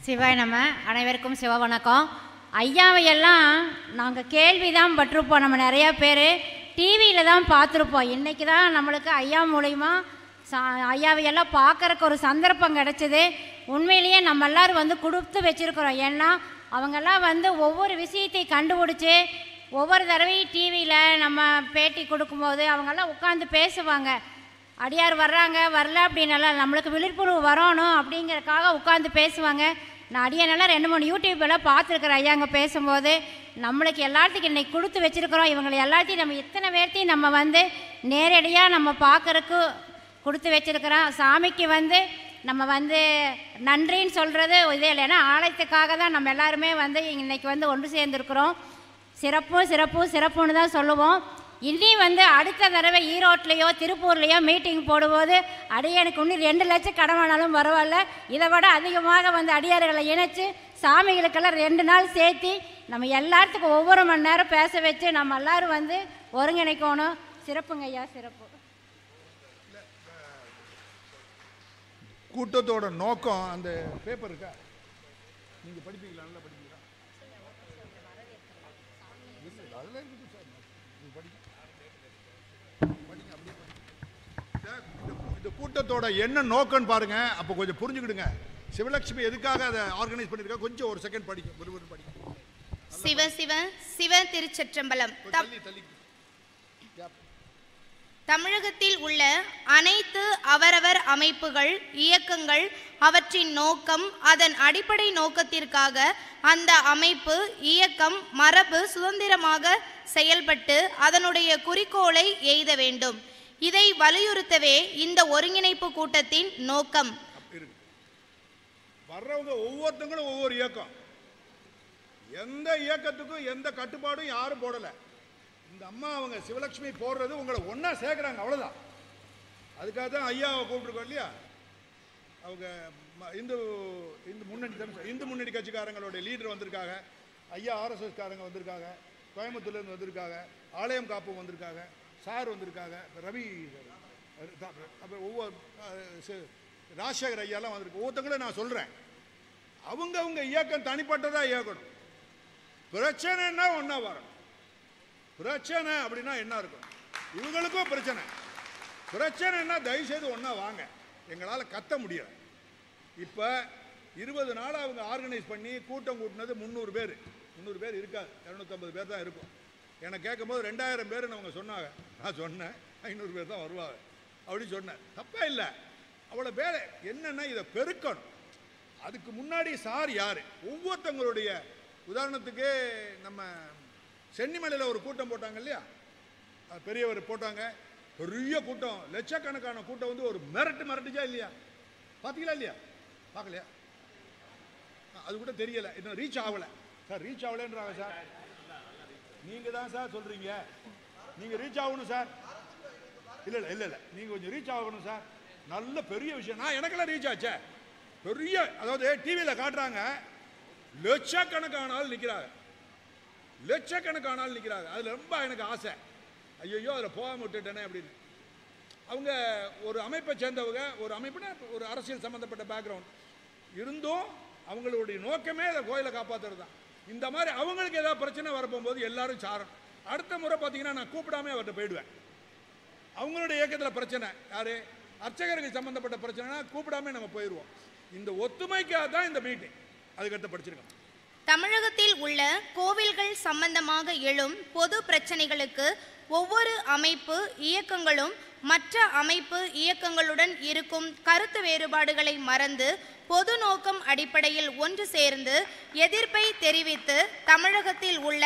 சிவாய் நம்ம அனைவருக்கும் சிவ வணக்கம். ஐயாவையெல்லாம் நாங்கள் கேள்வி தான் பட்டிருப்போம். நம்ம நிறையா பேர் டிவியில் தான் பார்த்துருப்போம். இன்றைக்கி தான் நம்மளுக்கு ஐயா மூலிமா ஐயாவையெல்லாம் பார்க்குறக்கு ஒரு சந்தர்ப்பம் கிடச்சிது. உண்மையிலேயே நம்ம எல்லோரும் வந்து கொடுத்து வச்சுருக்குறோம். ஏன்னா அவங்கெல்லாம் வந்து ஒவ்வொரு விஷயத்தை கண்டுபிடிச்சி ஒவ்வொரு தடவையும் டிவியில் நம்ம பேட்டி கொடுக்கும்போது அவங்கெல்லாம் உட்காந்து பேசுவாங்க. அடியார் வர்றாங்க வரல அப்படின்னால நம்மளுக்கு விழிப்புணர்வு வரணும் அப்படிங்கிறதுக்காக உட்காந்து பேசுவாங்க. நான் அடியானெல்லாம் 2-3 யூடியூப்பெல்லாம் பார்த்துருக்குறேன். ஐயா அங்கே பேசும்போது நம்மளுக்கு எல்லாத்துக்கும் இன்றைக்கி கொடுத்து வச்சுருக்குறோம். இவங்களை எல்லாத்தையும் நம்ம இத்தனை பேர்த்தையும் நம்ம வந்து நேரடியாக நம்ம பார்க்குறக்கு கொடுத்து வச்சுருக்குறோம். சாமிக்கு வந்து நம்ம வந்து நன்றின்னு சொல்கிறது இதே இல்லை. ஏன்னா ஆலயத்துக்காக தான் நம்ம எல்லாருமே வந்து இன்றைக்கி வந்து ஒன்று சேர்ந்துருக்குறோம். சிறப்புன்னு தான் சொல்லுவோம். இன்னும் வந்து அடுத்த தடவை ஈரோட்லேயோ திருப்பூர்லேயோ மீட்டிங் போடும்போது அடியானுக்கு இன்னும் 2 லட்சம் கடமானாலும் பரவாயில்ல, இதை விட அதிகமாக வந்து அடியார்களை இணைச்சி சாமிகளுக்கெல்லாம் 2 நாள் சேர்த்தி நம்ம எல்லாத்துக்கும் ஒவ்வொரு மணி நேரம் பேச வச்சு நம்ம எல்லோரும் வந்து ஒருங்கிணைக்கணும். சிறப்புங்க ஐயா, சிறப்பு. கூட்டத்தோட நோக்கம் அந்த பேப்பர் இருக்கா, நீங்கள் படிப்பீங்களா? நல்லா படிப்பீங்களா? அதெல்லாம் இருக்குது சார், நீங்கள் படிக்க அப்படியே இந்த கூட்டத்தோட என்ன நோக்கம்னு பாருங்க. அப்போ கொஞ்சம் புரிஞ்சுக்கிடுங்க. சிவலட்சுமி எதுக்காக அதை ஆர்கனைஸ் பண்ணியிருக்கா, கொஞ்சம் ஒரு செகண்ட் படிக்கும். ஒரு படிக்கும். சிவ சிவ சிவ திருச்சிற்றம்பலம். தமிழகத்தில் உள்ள அனைத்து அவரவர் அமைப்புகள், இயக்கங்கள், அவற்றின் நோக்கம், அதன் அடிப்படை நோக்கத்திற்காக அந்த அமைப்பு, இயக்கம், மரபு சுதந்திரமாக செயல்பட்டு அதனுடைய குறிக்கோளை எய்த வேண்டும். இதை வலியுறுத்தவே இந்த ஒருங்கிணைப்பு கூட்டத்தின் நோக்கம். வர்றவங்க ஒவ்வொருத்தங்களும் ஒவ்வொரு இயக்கம். எந்த இயக்கத்துக்கும் எந்த கட்டுப்பாடும் யாரும் போடலை. இந்த அம்மா அவங்க சிவலட்சுமி போடுறது உங்களை ஒன்றா சேர்க்குறாங்க, அவ்வளோதான். அதுக்காக தான் ஐயாவை கூப்பிட்டுருக்கோம் இல்லையா. அவங்க இந்து முன்னணி கட்சிக்காரங்களுடைய லீடர் வந்திருக்காங்க. ஐயா RSS காரங்க வந்திருக்காங்க, கோயம்புத்தூர்லேருந்து வந்திருக்காங்க, ஆலயம் காப்பும் வந்திருக்காங்க, சார் வந்திருக்காங்க, ரவி, அப்புறம் ஒவ்வொரு ராஜசேகர் ஐயாலாம் வந்திருக்கு. ஒவ்வொருத்தங்களும் நான் சொல்கிறேன், அவங்க இயக்கம் தனிப்பட்டதாக இயக்கணும். பிரச்சனைன்னா ஒன்றா வரணும். பிரச்சனை அப்படின்னா என்ன இருக்கும், இவங்களுக்கும் பிரச்சனைன்னா தயவுசெய்து ஒன்றா வாங்க. எங்களால் கத்த முடியல. இப்போ 20 நாள் அவங்க ஆர்கனைஸ் பண்ணி கூட்டம் கூட்டினது 300 பேர் இருக்காது, 250 பேர் தான் இருக்கும். எனக்கு கேட்கும்போது 2000 பேர்னு அவங்க சொன்னாங்க. நான் சொன்னேன் 500 பேர் தான் வருவாங்க அப்படின்னு சொன்னேன். தப்பா இல்லை, அவ்வளோ பேர். என்னென்னா இதை பெருக்கணும். அதுக்கு முன்னாடி சார் யார், ஒவ்வொருத்தங்களுடைய உதாரணத்துக்கு நம்ம சென்னிமலையில் ஒரு கூட்டம் போட்டாங்க இல்லையா, பெரியவர் போட்டாங்க, பெரிய கூட்டம், லட்சக்கணக்கான கூட்டம் வந்து ஒரு மிரட்டுச்சா இல்லையா? பார்த்தீங்களா இல்லையா? பார்க்கலையா? அது கூட தெரியலை, இன்னும் ரீச் ஆகலை சார். Reach ஆகலைன்றாங்க sir. நீங்கள் தான் சார் சொல்கிறீங்க, நீங்கள் ரீச் ஆகணும் சார். இல்லை நீங்கள் கொஞ்சம் ரீச் ஆகணும் சார். நல்ல பெரிய விஷயம். நான் எனக்கெல்லாம் ரீச் ஆச்சே. பெரிய, அதாவது டிவியில் காட்டுறாங்க, லட்சக்கணக்கான ஆள் நிற்கிறாங்க. அதில் ரொம்ப எனக்கு ஆசை. ஐயோ அதில் போகாமல் விட்டுட்டேனே அப்படின்னு. அவங்க ஒரு அமைப்பை சேர்ந்தவங்க, ஒரு அமைப்புனா ஒரு அரசியல் சம்மந்தப்பட்ட பேக்ரவுண்ட் இருந்தும் அவங்களுடைய நோக்கமே அதை கோயிலை காப்பாற்றுறது தான். இந்த மாதிரி அவங்களுக்கு ஏதாவது பிரச்சனை வரப்போகும்போது எல்லாரும் சாரணும். அடுத்த முறை பார்த்தீங்கன்னா நான் கூப்பிடாமே அவர்கிட்ட போயிடுவேன். அவங்களுடைய இயக்கத்தில் பிரச்சனை, யார் அர்ச்சகர்கள் சம்மந்தப்பட்ட பிரச்சனைனா கூப்பிடாமே நம்ம போயிடுவோம். இந்த ஒத்துமைக்காக தான் இந்த மீட்டிங். அதுக்கடுத்து படிச்சிருக்கோம். தமிழகத்தில் உள்ள கோவில்கள் சம்பந்தமாக எழும் பொது பிரச்சனைகளுக்கு ஒவ்வொரு அமைப்பு, இயக்கங்களும் மற்ற அமைப்பு, இயக்கங்களுடன் இருக்கும் கருத்து வேறுபாடுகளை மறந்து பொது நோக்கம் அடிப்படையில் ஒன்று சேர்ந்து எதிர்ப்பை தெரிவித்து தமிழகத்தில் உள்ள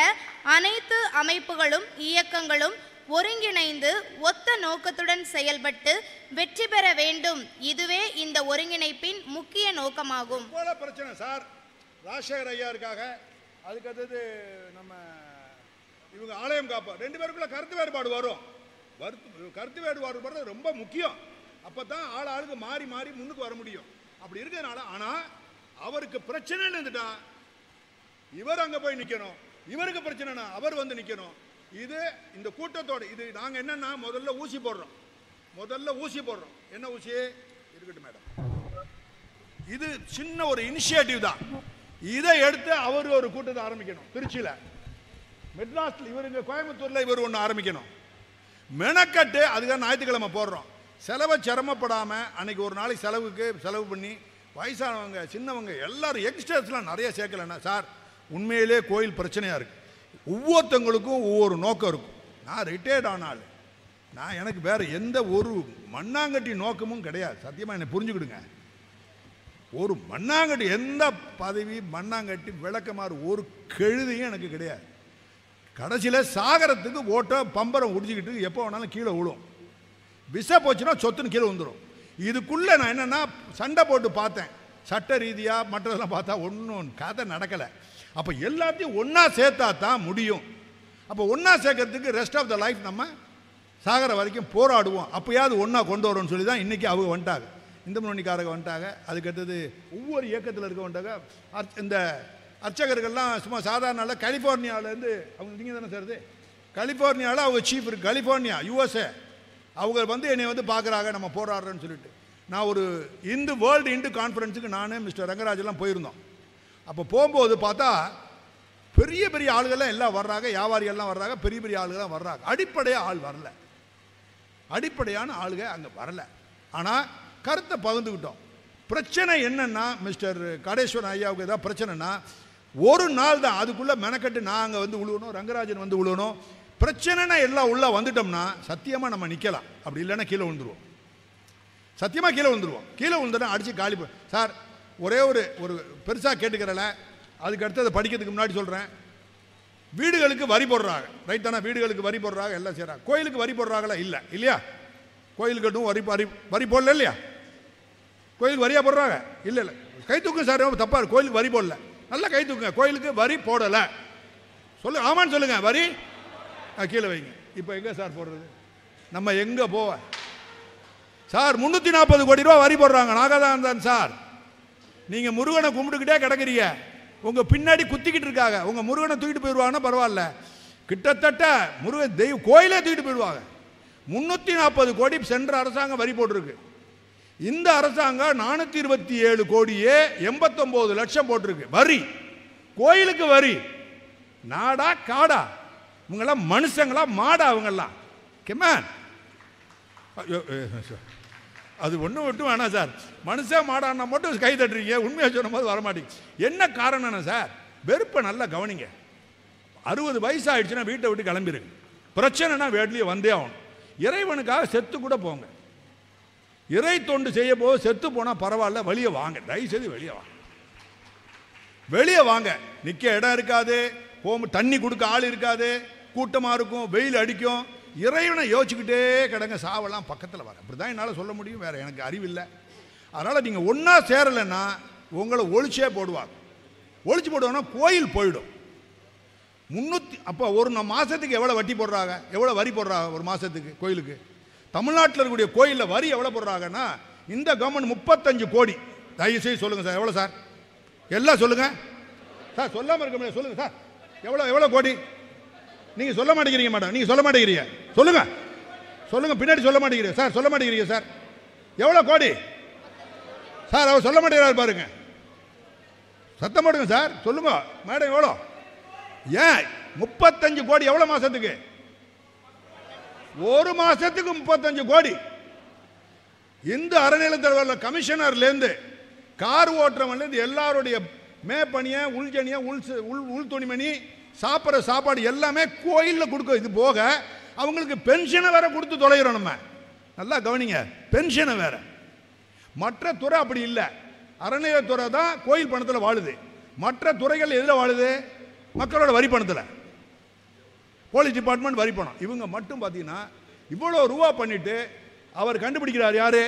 அனைத்து அமைப்புகளும், இயக்கங்களும் ஒருங்கிணைந்து ஒத்த நோக்கத்துடன் செயல்பட்டு வெற்றி பெற வேண்டும். இதுவே இந்த ஒருங்கிணைப்பின் முக்கிய நோக்கமாகும். பிரச்சனை சார், ராஜசேகர் ஐயா இருக்காங்க, அதுக்கு அடுத்தது நம்ம இவங்க ஆலயம் காப்பா, 2 பேருக்குள்ள கருத்து வேறுபாடு வரும். கருத்து வேறுபாடு வர்றது ரொம்ப முக்கியம். அப்போ தான் ஆளுக்கு மாறி முன்னுக்கு வர முடியும். அப்படி இருக்கிறதுனால, ஆனால் அவருக்கு பிரச்சனைன்னு இருந்துட்டா இவர் அங்கே போய் நிற்கணும், இவருக்கு பிரச்சனைனா அவர் வந்து நிற்கணும். இது இந்த கூட்டத்தோட இது நாங்கள் என்னன்னா முதல்ல ஊசி போடுறோம். என்ன ஊசி இருக்கட்டும் மேடம், இது சின்ன ஒரு இனிஷியேட்டிவ் தான். இதை எடுத்து அவர் ஒரு கூட்டத்தை ஆரம்பிக்கணும். திருச்சியில், மெட்ராஸில், இவர் இங்கே கோயம்புத்தூரில் இவர் ஒன்று ஆரம்பிக்கணும். மெனக்கட்டு அதுக்காக ஞாயிற்றுக்கிழமை போடுறோம். செலவை சிரமப்படாமல் அன்னைக்கு ஒரு நாளைக்கு செலவு பண்ணி வயசானவங்க சின்னவங்க எல்லாரும் யங்ஸ்டர்ஸ்லாம் நிறைய சேர்க்கலன்னா சார் உண்மையிலே கோயில் பிரச்சனையாக இருக்குது. ஒவ்வொருத்தவங்களுக்கும் ஒவ்வொரு நோக்கம் இருக்கும். நான் ரிட்டையர்ட் ஆனாள், நான் எனக்கு வேறு எந்த ஒரு மண்ணாங்கட்டி நோக்கமும் கிடையாது. சத்தியமாக என்னை புரிஞ்சுக்கிடுங்க. ஒரு மண்ணாங்கட்டி எந்த பதவி மண்ணாங்கட்டி விளக்கமாறு ஒரு கெழுதியும் எனக்கு கிடையாது. கடைசியில் சாகரத்துக்கு ஓட்ட பம்பரம் உடிச்சிக்கிட்டு எப்போ வேணாலும் கீழே விழும். விச போச்சுன்னா சொத்துன்னு கீழே வந்துடும். இதுக்குள்ளே நான் என்னென்னா சண்டை போட்டு பார்த்தேன். சட்ட ரீதியாக மற்றதெல்லாம் பார்த்தா ஒன்றும் கதை நடக்கலை. அப்போ எல்லாத்தையும் ஒன்றா சேர்த்தா தான் முடியும். அப்போ ஒன்றா சேர்க்கறதுக்கு ரெஸ்ட் ஆஃப் த லைஃப் நம்ம சாகர வரைக்கும் போராடுவோம். அப்போயாவது ஒன்றா கொண்டு வரோம்னு சொல்லி தான் இன்றைக்கி அவங்க வந்துட்டாங்க. இந்த முன்னணிக்காரங்க வந்துட்டாங்க. அதுக்கடுத்தது ஒவ்வொரு இயக்கத்தில் இருக்க வந்துட்டாங்க. இந்த அர்ச்சகர்கள்லாம் சும்மா சாதாரண நாளில் கலிஃபோர்னியாவிலேருந்து அவங்க நீங்கள் தானே சார் இது கலிஃபோர்னியாவில் அவங்க சீஃப் இருக்குது. கலிஃபோர்னியா USA அவங்க வந்து என்னை வந்து பார்க்குறாங்க நம்ம போராடுறோன்னு சொல்லிட்டு. நான் ஒரு வேர்ல்டு இந்து கான்ஃபரன்ஸுக்கு நான் மிஸ்டர் ரங்கராஜெல்லாம் போயிருந்தோம். அப்போ போகும்போது பார்த்தா பெரிய பெரிய ஆளுகள்லாம் எல்லாம் வர்றாங்க, வியாபாரிகள்லாம் வர்றாங்க, பெரிய பெரிய ஆளுகள்லாம் வர்றாங்க. அடிப்படையாக ஆள் வரல, அடிப்படையான ஆளுக அங்கே வரல. ஆனால் கருத்தை பகிர்ந்துக்கிட்டோம். பிரச்சனை என்னன்னா மிஸ்டர் காடேஸ்வரன் ஐயாவுக்கு ஏதாவது பிரச்சனைனா ஒரு நாள் தான் அதுக்குள்ளே மெனக்கட்டு நான் அங்கே வந்து விழுவணும், ரங்கராஜன் வந்து விழுவணும். பிரச்சனைனா எல்லாம் உள்ளே வந்துட்டோம்னா சத்தியமாக நம்ம நிற்கலாம். அப்படி இல்லைன்னா கீழே விழுந்துருவோம். சத்தியமாக கீழே விழுந்துருவோம். கீழே விழுந்துட்டா அடித்து காலி சார். ஒரே ஒரு பெருசாக கேட்டுக்கிறல, அதுக்கு அடுத்து அதை படிக்கிறதுக்கு முன்னாடி சொல்கிறேன். வீடுகளுக்கு வரி போடுறாங்க, ரைட் தானே? வீடுகளுக்கு வரி போடுறாங்க, எல்லாம் செய்கிறாங்க. கோயிலுக்கு வரி போடுறாங்களா? இல்லை இல்லையா? கோயிலுக்கட்டும் வரி போடல இல்லையா? கோயிலுக்கு வரியாக போடுறாங்க? இல்லை இல்லை. கை தூக்குங்க சார், தப்பாக. கோயிலுக்கு வரி போடல, நல்லா கை தூக்குங்க. கோயிலுக்கு வரி போடலை சொல்லு, ஆமான்னு சொல்லுங்கள். வரி கீழே வைங்க. இப்போ எங்கே சார் போடுறது? நம்ம எங்கே போவ சார்? 340 கோடி ரூபா வரி போடுறாங்க. நாகதான் சார், நீங்கள் முருகனை கும்பிட்டுக்கிட்டே கிடக்குறீங்க, உங்கள் பின்னாடி குத்திக்கிட்டு இருக்காங்க. உங்கள் முருகனை தூக்கிட்டு போயிடுவாங்கன்னா பரவாயில்ல, கிட்டத்தட்ட முருகன் தெய்வ கோயிலே தூக்கிட்டு போயிடுவாங்க. 340 கோடி சென்ற அரசாங்கம் வரி போட்டிருக்கு. இந்த அரசாங்கம் 427 கோடியே 89 லட்சம் போட்டிருக்கு வரி. கோயிலுக்கு வரி. நாடா காடா? இவங்கெல்லாம் மனுஷங்களா மாடா? அவங்கெல்லாம் கேமேன். அது ஒன்றும் விட்டு வேணாம் சார். மனுஷன் மாடானா மட்டும் கை தட்டுறீங்க, உண்மையாக சொன்ன போது வரமாட்டீங்க. என்ன காரணம்னா சார், வெறுப்பை நல்லா கவனிங்க. 60 வயசு ஆயிடுச்சுன்னா வீட்டை விட்டு கிளம்பிடுங்க. பிரச்சனைனா வீட்லேயே வந்தே ஆகணும். இறைவனுக்காக செத்து கூட போங்க. இறை தொண்டு செய்ய போது செத்து போனால் பரவாயில்ல, வெளியே வாங்க. தயவுசெய்து வெளியே வாங்க, வெளியே வாங்க. நிற்க இடம் இருக்காது, தண்ணி கொடுக்க ஆள் இருக்காது, கூட்டமாக இருக்கும், வெயில் அடிக்கும். இறைவனை யோசிச்சுக்கிட்டே கிடங்க, சாவெல்லாம் பக்கத்தில் வர. அப்படி தான் என்னால் சொல்ல முடியும், வேறு எனக்கு அறிவில்லை. அதனால் நீங்கள் ஒன்றா சேரலைன்னா உங்களை ஒழிச்சே போடுவாங்க. ஒழிச்சு போடுவாங்கன்னா கோயில் போயிடும். 300 அப்போ ஒரு மாதத்துக்கு எவ்வளோ வட்டி போடுறாங்க, எவ்வளோ வரி போடுறாங்க ஒரு மாதத்துக்கு கோயிலுக்கு? தமிழ்நாட்டில் இருக்கக்கூடிய கோயிலில் வரி எவ்வளோ போடுறாங்கன்னா இந்த கவர்மெண்ட் 35 கோடி. தயவுசெய்து சொல்லுங்கள் சார், எவ்வளோ சார்? எல்லாம் சொல்லுங்கள் சார். சொல்லாமல் இருக்க முடியாது, சொல்லுங்கள் சார். எவ்வளோ கோடி? நீங்கள் சொல்ல மாட்டேங்கிறீங்க மேடம், நீங்கள் சொல்ல மாட்டேங்கிறீங்க. சொல்லுங்கள் சொல்லுங்கள், பின்னாடி சொல்ல மாட்டேங்கிறீங்க சார், சொல்ல மாட்டேங்கிறீங்க சார். எவ்வளோ கோடி சார்? அவர் சொல்ல மாட்டேங்கிறார் பாருங்க, சத்தம் போடுங்க சார். சொல்லுங்க மேடம், எவ்வளோ? ஏன் 35 கோடி? எவ்வளோ மாதத்துக்கு? ஒரு மாதத்துக்கு 35 கோடி. இந்த அறநிலையத்துறை கமிஷனர்லேருந்து கார் ஓட்டுறவன்லேருந்து எல்லாருடைய மேப்பணியை, உள்ஜனியை, உள் துணிமணி, சாப்பிட்ற சாப்பாடு எல்லாமே கோயிலில் கொடுக்க. இது போக அவங்களுக்கு பென்ஷனை வேற கொடுத்து தொலைகிறோம் நம்ம. நல்லா கவனிங்க, பென்ஷனை வேற. மற்ற துறை அப்படி இல்லை. அறநிலையத்துறை தான் கோயில் பணத்தில் வாழுது. மற்ற துறைகள் எதில் வாழுது? மக்களோட வரி பணத்தில். போலீஸ் டிபார்ட்மெண்ட் வரி பணம். இவங்க மட்டும் பார்த்தீங்கன்னா இவ்வளோ ரூபா பண்ணிட்டு அவர் கண்டுபிடிக்கிறார். யாரு?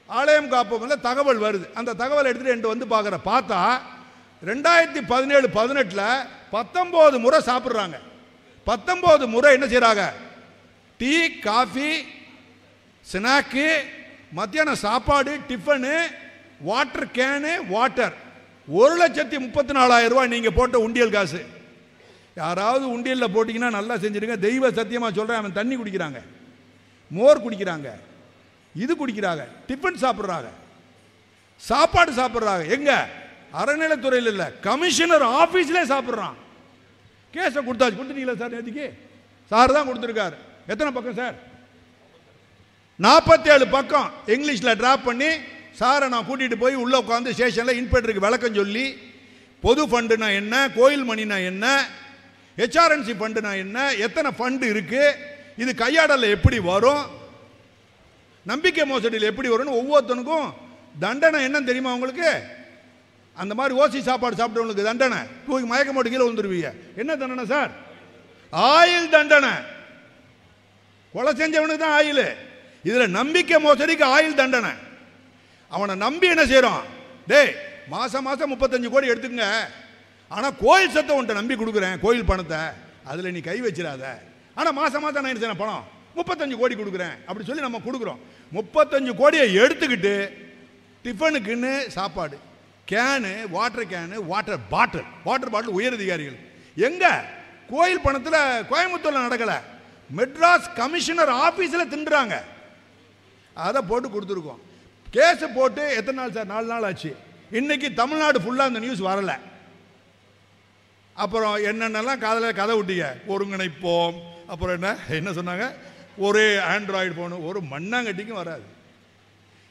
ஆலயம் காப்பகம்ல தகவல் வருது. அந்த தகவல் எடுத்துகிட்டு என்கிட்ட வந்து பார்த்தா 2017-18 19 முறை சாப்பிட்றாங்க. 19 முறை என்ன செய்கிறாங்க? டீ, காஃபி, ஸ்நாக்கு, மத்தியானம் சாப்பாடு, டிஃபனு, வாட்டர் கேனு, வாட்டர். 1,34,000 ரூபாய் நீங்கள் போட்ட உண்டியல் காசு. யாராவது உண்டியலில் போட்டிங்கன்னா நல்லா செஞ்சுருங்க. தெய்வ சத்தியமாக சொல்கிறேன், அவன் தண்ணி குடிக்கிறாங்க, மோர் குடிக்கிறாங்க, இது குடிக்கிறாங்க, டிஃபன் சாப்பிட்றாங்க. சாப்பாடு சாப்பிட்றாங்க. எங்க? அறநிலைத்துறையில் இல்லை, கமிஷனர் ஆஃபீஸ்லேயே சாப்பிட்றான். கேஸை கொடுத்தாச்சு. கொடுத்துட்டீங்களா சார்? நேற்றுக்கு சார் தான் கொடுத்துருக்காரு. எத்தனை பக்கம் சார்? 47 பக்கம் இங்கிலீஷில் டிராப் பண்ணி சாரை நான் கூட்டிகிட்டு போய் உள்ளே உட்காந்து ஸ்டேஷனில் இன்ஸ்பெக்டருக்கு விளக்கம் சொல்லி, பொது ஃபண்டுனா என்ன, கோயில் மணினா என்ன, ஹெச்ஆர்என்சி ஃபண்டுனா என்ன, எத்தனை ஃபண்டு இருக்குது, இது கையாடலில் எப்படி வரும், நம்பிக்கை மோசடியில் எப்படி வரும்னு ஒவ்வொருத்தனுக்கும் தண்டனை என்னன்னு தெரியுமா உங்களுக்கு? அந்த மாதிரி ஓசி சாப்பாடு சாப்பிட்டவங்களுக்கு தண்டனை தூக்கி மயக்க மாட்டு கீழே வந்துருவீங்க. என்ன தண்டனை சார்? ஆயுள் தண்டனை. கொலை செஞ்சவனுக்கு தான் ஆயுள். இதில் நம்பிக்கை மோசடிக்கு ஆயுள் தண்டனை. அவனை நம்பி என்ன செய்கிறோம்? டேய் மாதம் 35 கோடி எடுத்துக்கங்க, ஆனால் கோயில் சத்தம் உன்ட்ட நம்பி கொடுக்குறேன், கோயில் பணத்தை அதில் நீ கை வச்சிடாத, ஆனால் மாதம் நான் என்ன செய்யணும், பணம் 35 கோடி கொடுக்குறேன் அப்படி சொல்லி நம்ம கொடுக்குறோம். 35 கோடியை எடுத்துக்கிட்டு டிஃபனுக்குன்னு சாப்பாடு, can, water can, water bottle உயர் அதிகாரிகள் எங்க? கோயில் பணத்தில் கோயம்புத்தூரில் நடக்கலை, மெட்ராஸ் கமிஷனர் ஆஃபீஸில் தின்றாங்க. அதை போட்டு கொடுத்துருக்கோம். கேஸு போட்டு எத்தனை நாள் சார்? 4 நாள் ஆச்சு. இன்னைக்கு தமிழ்நாடு ஃபுல்லாக அந்த நியூஸ் வரலை. அப்புறம் என்னென்னலாம் காதில் கதை விட்டீங்க, ஒருங்கிணைப்போம், அப்புறம் என்ன சொன்னாங்க, ஒரே ஆண்ட்ராய்டு ஃபோனு, ஒரு மண்ணாங்கட்டிக்கும் வராது.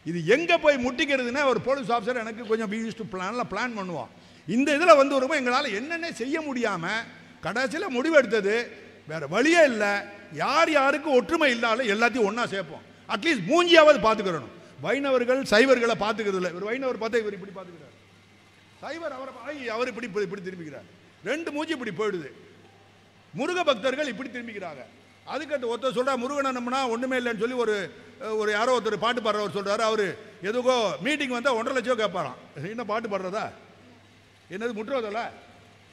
இது எங்கே போய் முட்டிக்கிறதுன்னா ஒரு போலீஸ் ஆஃபீஸர் எனக்கு கொஞ்சம் பிளான் பண்ணுவோம். இந்த இதில் வந்து வரும்போது எங்களால் என்னென்ன செய்ய முடியாமல் கடைசியில் முடிவெடுத்தது வேறு வழியே இல்லை. யார் யாருக்கு ஒற்றுமை இல்லாலும் எல்லாத்தையும் ஒன்றா சேர்ப்போம். அட்லீஸ்ட் மூஞ்சியாவது பார்த்துக்கிறணும். வைணவர்கள் சைவர்களை பார்த்துக்கிறது இல்லை. ஒரு வைணவர் பார்த்தா இவர் இப்படி பார்த்துக்கிறார், சைவர் அவர் இப்படி திரும்பிக்கிறார். 2 மூஞ்சி இப்படி போயிடுது. முருக பக்தர்கள் இப்படி திரும்பிக்கிறாங்க. அதுக்கு ஒருத்தர் சொல்கிறா முருகனை நம்பினா ஒன்றுமே இல்லைன்னு சொல்லி ஒரு யாரோ ஒருத்தர் பாட்டு பாடுறவர் சொல்கிறாரு. அவர் எதுக்கோ மீட்டிங் வந்தால் 1.5 லட்சம் கேட்பாராம். என்ன பாட்டு பாடுறதா? என்னது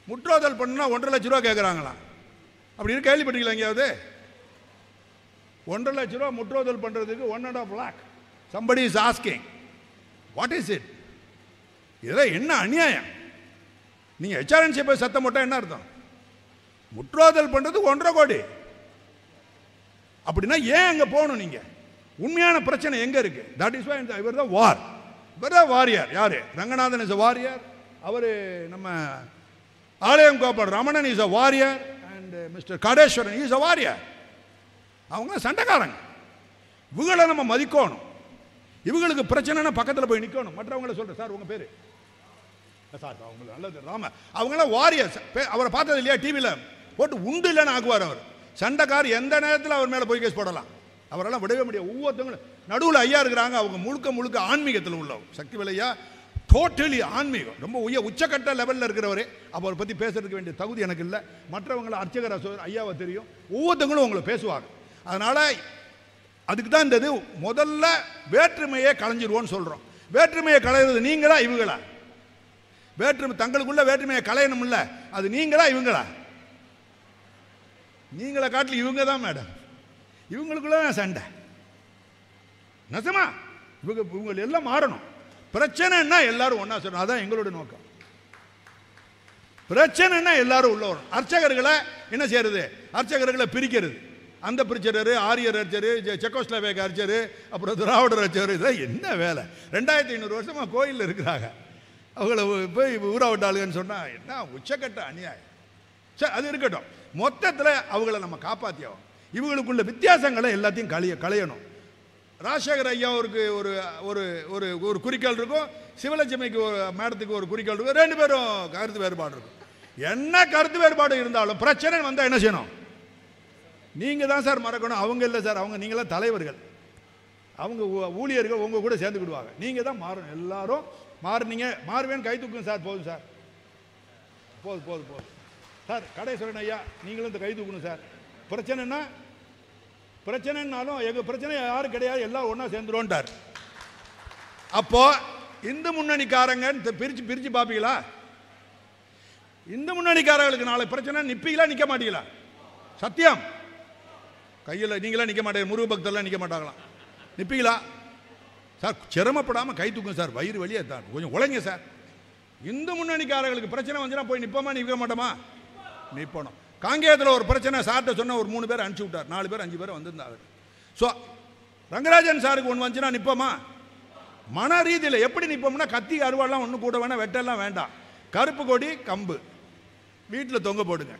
முற்றோதல் பண்ணுனா 1.5 லட்ச ரூபா கேட்குறாங்களாம். அப்படின்னு கேள்விப்பட்டீங்களா எங்கேயாவது? 1.5 லட்ச ரூபா முற்றோதல் பண்ணுறதுக்கு 1.5 lakh somebody is asking. What is it? இதெல்லாம் என்ன அநியாயம்? நீங்கள் ஹெச்ஆர்என்சி போய் சத்தம் போட்டால் என்ன அர்த்தம்? முற்றோதல் பண்ணுறது 1.5 கோடி. அப்படின்னா ஏன் அங்கே போகணும்? நீங்கள் உண்மையான பிரச்சனை எங்கே இருக்கு? தட் இஸ் வை இவர் தான் வாரியர். யார்? Ranganathan is a warrior. அவர் நம்ம ஆலயம் Gopal Ramanan is a warrior. And mister Kadeswaran is a warrior. அவங்க சண்டைக்காரங்க. இவங்களை நம்ம மதிக்கணும். இவங்களுக்கு பிரச்சனைனா பக்கத்தில் போய் நிற்கணும். மற்றவங்கள சொல்கிறேன், சார் உங்கள் பேர் சார், அவங்களுக்கு நல்லது ராம, அவங்களாம் வாரியர். அவரை பார்த்தது இல்லையா? டிவியில் போட்டு உண்டு இல்லைன்னு ஆக்குவார் அவர். சண்டைக்கார் எந்த நேரத்தில் அவர் மேலே போய் கேஸ் போடலாம். அவரெல்லாம் விடவே முடியாது. ஒவ்வொருத்தவங்களும் நடுவில் ஐயா இருக்கிறாங்க, அவங்க முழுக்க ஆன்மீகத்தில் உள்ளவர். சக்தி வேலையா டோட்டலி ஆன்மீகம், ரொம்ப உச்சக்கட்ட லெவலில் இருக்கிறவரே. அப்போ அவரை பற்றி பேசுறதுக்கு வேண்டிய தகுதி எனக்கு இல்லை. மற்றவங்களை அர்ச்சகர் ஐயாவை தெரியும். ஒவ்வொருத்தவங்களும் உங்களை பேசுவாங்க. அதனால் அதுக்கு தான் இந்த இது முதல்ல வேற்றுமையை களைஞ்சிருவோன்னு சொல்கிறோம். வேற்றுமையை களையிறது நீங்களா இவங்களா? வேற்றுமை தங்களுக்குள்ள வேற்றுமையை களையணும் இல்லை, அது நீங்களா இவங்களா? நீங்களை காட்டில் இவங்க தான் மேடம். இவங்களுக்குள்ள தான் சண்டை நசமா. இவங்க எல்லாம் மாறணும். பிரச்சனைன்னா எல்லாரும் ஒன்றா சொல்லணும். அதான் எங்களோட நோக்கம். பிரச்சனைன்னா எல்லாரும் உள்ள வரும். அர்ச்சகர்களை என்ன செய்யறது? அர்ச்சகர்களை பிரிக்கிறது. அந்த பிரிச்சரு, ஆரியர் அர்ச்சரு, செக்கோஸ்லோவேக் அர்ச்சரு, அப்புறம் திராவிடர் அர்ச்சரு, இதெல்லாம் என்ன வேலை? 2500 வருஷமாக கோயிலில் இருக்கிறாங்க. அவங்கள போய் ஊரா விட்டாளுன்னு சொன்னால் என்ன உச்சக்கட்ட அநியாயம். சரி, அது இருக்கட்டும். மொத்தத்தில் அவங்கள நம்ம காப்பாற்றியோம். இவங்களுக்குள்ள வித்தியாசங்களை எல்லாத்தையும் களையணும். ராஜசேகர் ஐயாவுக்கு ஒரு ஒரு ஒரு ஒரு குறிக்கோள் இருக்கும், சிவலட்சுமிக்கு மேடத்துக்கு ஒரு குறிக்கோள் இருக்கும். 2 பேரும் கருத்து வேறுபாடு இருக்கும். என்ன கருத்து வேறுபாடு இருந்தாலும் பிரச்சனை வந்தால் என்ன செய்யணும்? நீங்கள் தான் சார் மறக்கணும். அவங்க இல்லை சார், அவங்க நீங்களாம் தலைவர்கள், அவங்க ஊழியர்கள் உங்கள் கூட சேர்ந்துக்கிடுவாங்க. நீங்கள் தான் மாறணும். எல்லாரும் மாறுனீங்க. மாறுவேன்னு கை தூக்குங்க சார். போதும் சார், போதும் சார். கடேஸ்வரன் ஐயா நீங்களும் இந்த கை தூக்கணும் சார். பிரச்சனைனாலும் எங்கள் பிரச்சனை யாரும் கிடையாது, எல்லாம் ஒன்றா சேர்ந்துருவோன்ட்டார். அப்போ இந்து முன்னணிக்காரங்க பிரித்து பார்ப்பீங்களா? இந்து முன்னணிக்காரர்களுக்கு நாளை பிரச்சனை நிற்பீங்களா நிற்க மாட்டீங்களா? சத்தியம். கையில் நீங்களாம் நிற்க மாட்டேங்க, முருக பக்தர்லாம் நிற்க மாட்டாங்களாம். நிற்பீங்களா சார்? சிரமப்படாமல் கை தூக்கும் சார். வயிறு வழியே தான் கொஞ்சம் உழைங்க சார். இந்து முன்னணிக்காரர்களுக்கு பிரச்சனை வந்துச்சுன்னா போய் நிற்போமா நிற்க மாட்டோமா? நிற்பணும். காங்கேயத்தில் ஒரு பிரச்சனை சார்ட்ட சொன்ன ஒரு 3 பேர் அனுப்பிச்சி விட்டார். 4 பேர் 5 பேர் வந்திருந்தாங்க. ஸோ ரங்கராஜன் சாருக்கு ஒன்று வந்துச்சுன்னா நிற்போமா? மன ரீதியில் எப்படி நிற்போம்னா கத்தி அருவாலாம் ஒன்றும் கூட வேணாம், வெட்டெல்லாம் வேண்டாம். கருப்பு கொடி கம்பு வீட்டில் தொங்க போடுங்க.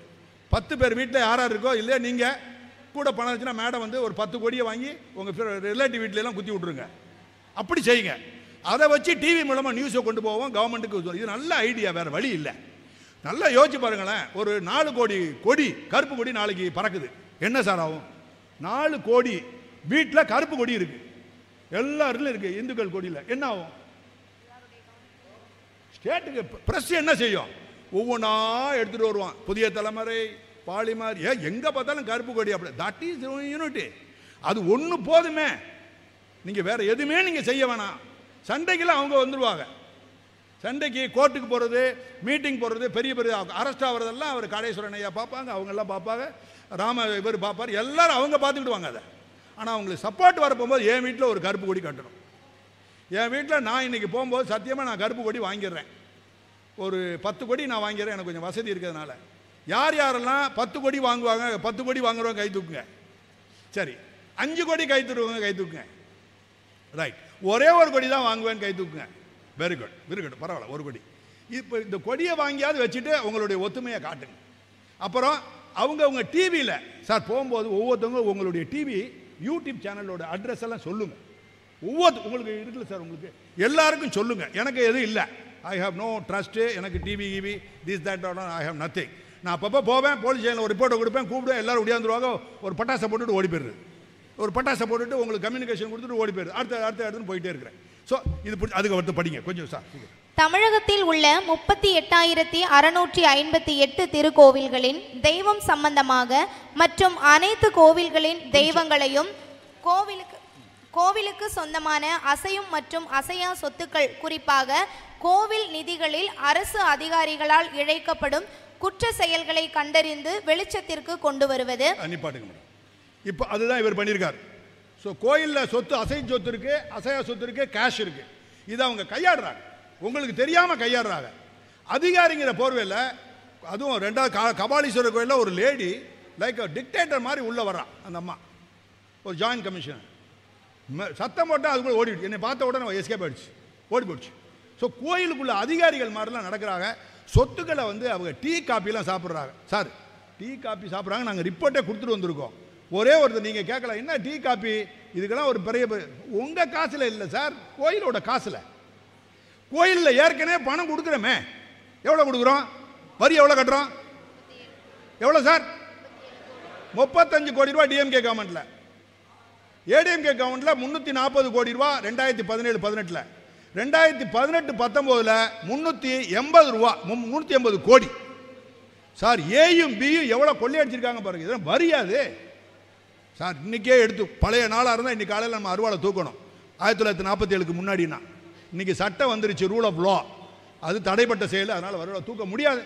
10 பேர் வீட்டில் யாராக இருக்கோ இல்லையா, நீங்கள் கூட பணம் வச்சுன்னா மேடம் வந்து ஒரு 10 கொடியை வாங்கி உங்கள் ரிலேட்டிவ் வீட்டிலலாம் குத்தி விட்ருங்க. அப்படி செய்யுங்க. அதை வச்சு டிவி மூலமாக நியூஸை கொண்டு போவோம், கவர்மெண்ட்டுக்கு. இது நல்ல ஐடியா, வேறு வழி இல்லை. நல்லா யோசிச்சு பாருங்களேன். ஒரு 4 கோடி கொடி கருப்பு கொடி நாளைக்கு பறக்குது, என்ன சார் ஆகும்? 4 கோடி வீட்டில் கருப்பு கொடி இருக்கு, எல்லாருக்கும் இருக்கு, இந்துக்கள் கொடியில் என்ன ஆகும்? ஸ்டேட்டுக்கு பிரஸ் என்ன செய்யும்? ஒவ்வொன்றா எடுத்துட்டு வருவான். புதிய தலைமுறை, பாலிமர், எங்கே பார்த்தாலும் கருப்பு கொடி. அப்படி தட் இஸ் யூனிட்டி. அது ஒன்று போதுமே, நீங்கள் வேற எதுவுமே நீங்கள் செய்ய வேணாம். சண்டைக்கெல்லாம் அவங்க வந்துடுவாங்க. சண்டைக்கு கோர்ட்டுக்கு போகிறது, மீட்டிங் போகிறது, பெரிய பெரிய அரெஸ்ட் ஆகிறதெல்லாம் அவர் காடேஸ்வரன் ஐயா பார்ப்பாங்க, அவங்கெல்லாம் பார்ப்பாங்க, ராம இவர் பார்ப்பார், எல்லாரும் அவங்க பார்த்துக்கிடுவாங்க அதை. ஆனால் அவங்களுக்கு சப்போர்ட் வர போகும்போது என் வீட்டில் ஒரு கருப்பு கொடி கட்டணும். என் வீட்டில் நான் இன்றைக்கி போகும்போது சத்தியமாக நான் கருப்பு கொடி வாங்கிடுறேன். ஒரு 10 கொடி நான் வாங்கிடுறேன், எனக்கு கொஞ்சம் வசதி இருக்கிறதுனால. யார் யாரெல்லாம் 10 கொடி வாங்குவாங்க, 10 கொடி வாங்குறவங்க கை தூக்குங்க. சரி, 5 கொடி கை தூக்குவங்க கை தூக்குங்க. ரைட், ஒரே ஒரு கொடி தான் வாங்குவேன்னு கை தூக்குங்க. வெரி குட், வெரி குட், பரவாயில்ல, ஒரு கொடி. இப்போ இந்த கொடியை வாங்கியாவது வச்சுட்டு உங்களுடைய ஒத்துமையை காட்டுங்க. அப்புறம் அவங்க டிவியில் சார் போகும்போது ஒவ்வொருத்தவங்க உங்களுடைய டிவி யூடியூப் சேனலோட அட்ரஸ் எல்லாம் சொல்லுங்கள். உங்களுக்கு இருக்குல்ல சார், உங்களுக்கு எல்லாருக்கும் சொல்லுங்கள். எனக்கு எதுவும் இல்லை, ஐ ஹவ் நோ ட்ரஸ்ட்டு, எனக்கு டிவி கிவி this that I have nothing. நான் அப்பப்போ போவேன், போலீஸ் ஸ்டேஷனில் ஒரு ரிப்போர்ட்டை கொடுப்பேன், கூப்பிடுவேன், எல்லாரும் ஒடியாந்துருவாங்க, ஒரு பட்டாசை போட்டுட்டு ஓடி போயிடுது, ஒரு பட்டாசை போட்டுட்டு உங்களுக்கு கம்யூனிகேஷன் கொடுத்துட்டு ஓடி போயிடுது, அடுத்த இடத்துன்னு போயிட்டே இருக்கிறேன். ஸோ இது அதுக்கு வந்து படிங்க கொஞ்சம் சார். தமிழகத்தில் உள்ள 38,658 திருக்கோவில்களின் தெய்வம் சம்பந்தமாக மற்றும் அனைத்து கோவில்களின் தெய்வங்களையும் கோவிலுக்கு சொந்தமான அசையும் மற்றும் அசையா சொத்துக்கள், குறிப்பாக கோவில் நிதிகளில் அரசு அதிகாரிகளால் இழைக்கப்படும் குற்ற செயல்களை கண்டறிந்து வெளிச்சத்திற்கு கொண்டு வருவது. இப்போ அதுதான் இவர் பண்ணியிருக்கார். ஸோ கோயிலில் சொத்து, அசையும் சொத்து இருக்கு, அசையா சொத்து இருக்கு, கேஷ் இருக்கு, இதை அவங்க கையாடுறாங்க, உங்களுக்கு தெரியாமல் கையாடுறாங்க. அதிகாரிங்கிற போர்வையில், அதுவும் 2வது கபாலீஸ்வரர் கோயிலில் ஒரு லேடி லைக் டிக்டேட்டர் மாதிரி உள்ளே வர்றான். அந்த அம்மா ஒரு ஜாயின்ட் கமிஷனர், சத்தம் போட்டால் அதுக்குள்ளே ஓடிடுச்சு. என்னை பார்த்த உடனே எஸ்கேப் ஆயிடுச்சு, ஓடி போயிடுச்சு. ஸோ கோயிலுக்குள்ள அதிகாரிகள் மாதிரிலாம் நடக்கிறாங்க. சொத்துக்களை வந்து அவங்க டீ காப்பிலாம் சாப்பிட்றாங்க. சார் டீ காப்பி சாப்பிட்றாங்க, நாங்கள் ரிப்போர்ட்டே கொடுத்துட்டு வந்திருக்கோம். ஒரே ஒருத்தர் நீங்கள் கேட்கலாம், என்ன டீ காப்பி, இதுக்கெல்லாம் ஒரு பெரிய உங்கள் காசில் இல்லை சார், கோயிலோட காசில். கோயிலில் ஏற்கனவே பணம் கொடுக்குறோமே, எவ்வளோ கொடுக்குறோம்? வரி எவ்வளோ கட்டுறோம்? எவ்வளோ சார்? 35 கோடி ரூபா டிஎம்கே கவர்மெண்ட்டில். ஏடிஎம்கே கவர்மெண்ட்டில் 340 கோடி ரூபா 2017-18. 2018-19 380 ரூபா, 380 கோடி. சார் ஏயும் பியும் எவ்வளோ கொள்ளையடிச்சிருக்காங்க பாருங்க. இதெல்லாம் வரியாது சார். இன்றைக்கே எடுத்து பழைய நாளாக இருந்தால் இன்றைக்கி காலையில் நம்ம அருவாளை தூக்கணும். 1947க்கு முன்னாடினா. இன்றைக்கி சட்டம் வந்துருச்சு, ரூல் ஆஃப் லா, அது தடைப்பட்ட செயல், அதனால் அருவாளை தூக்க முடியாது,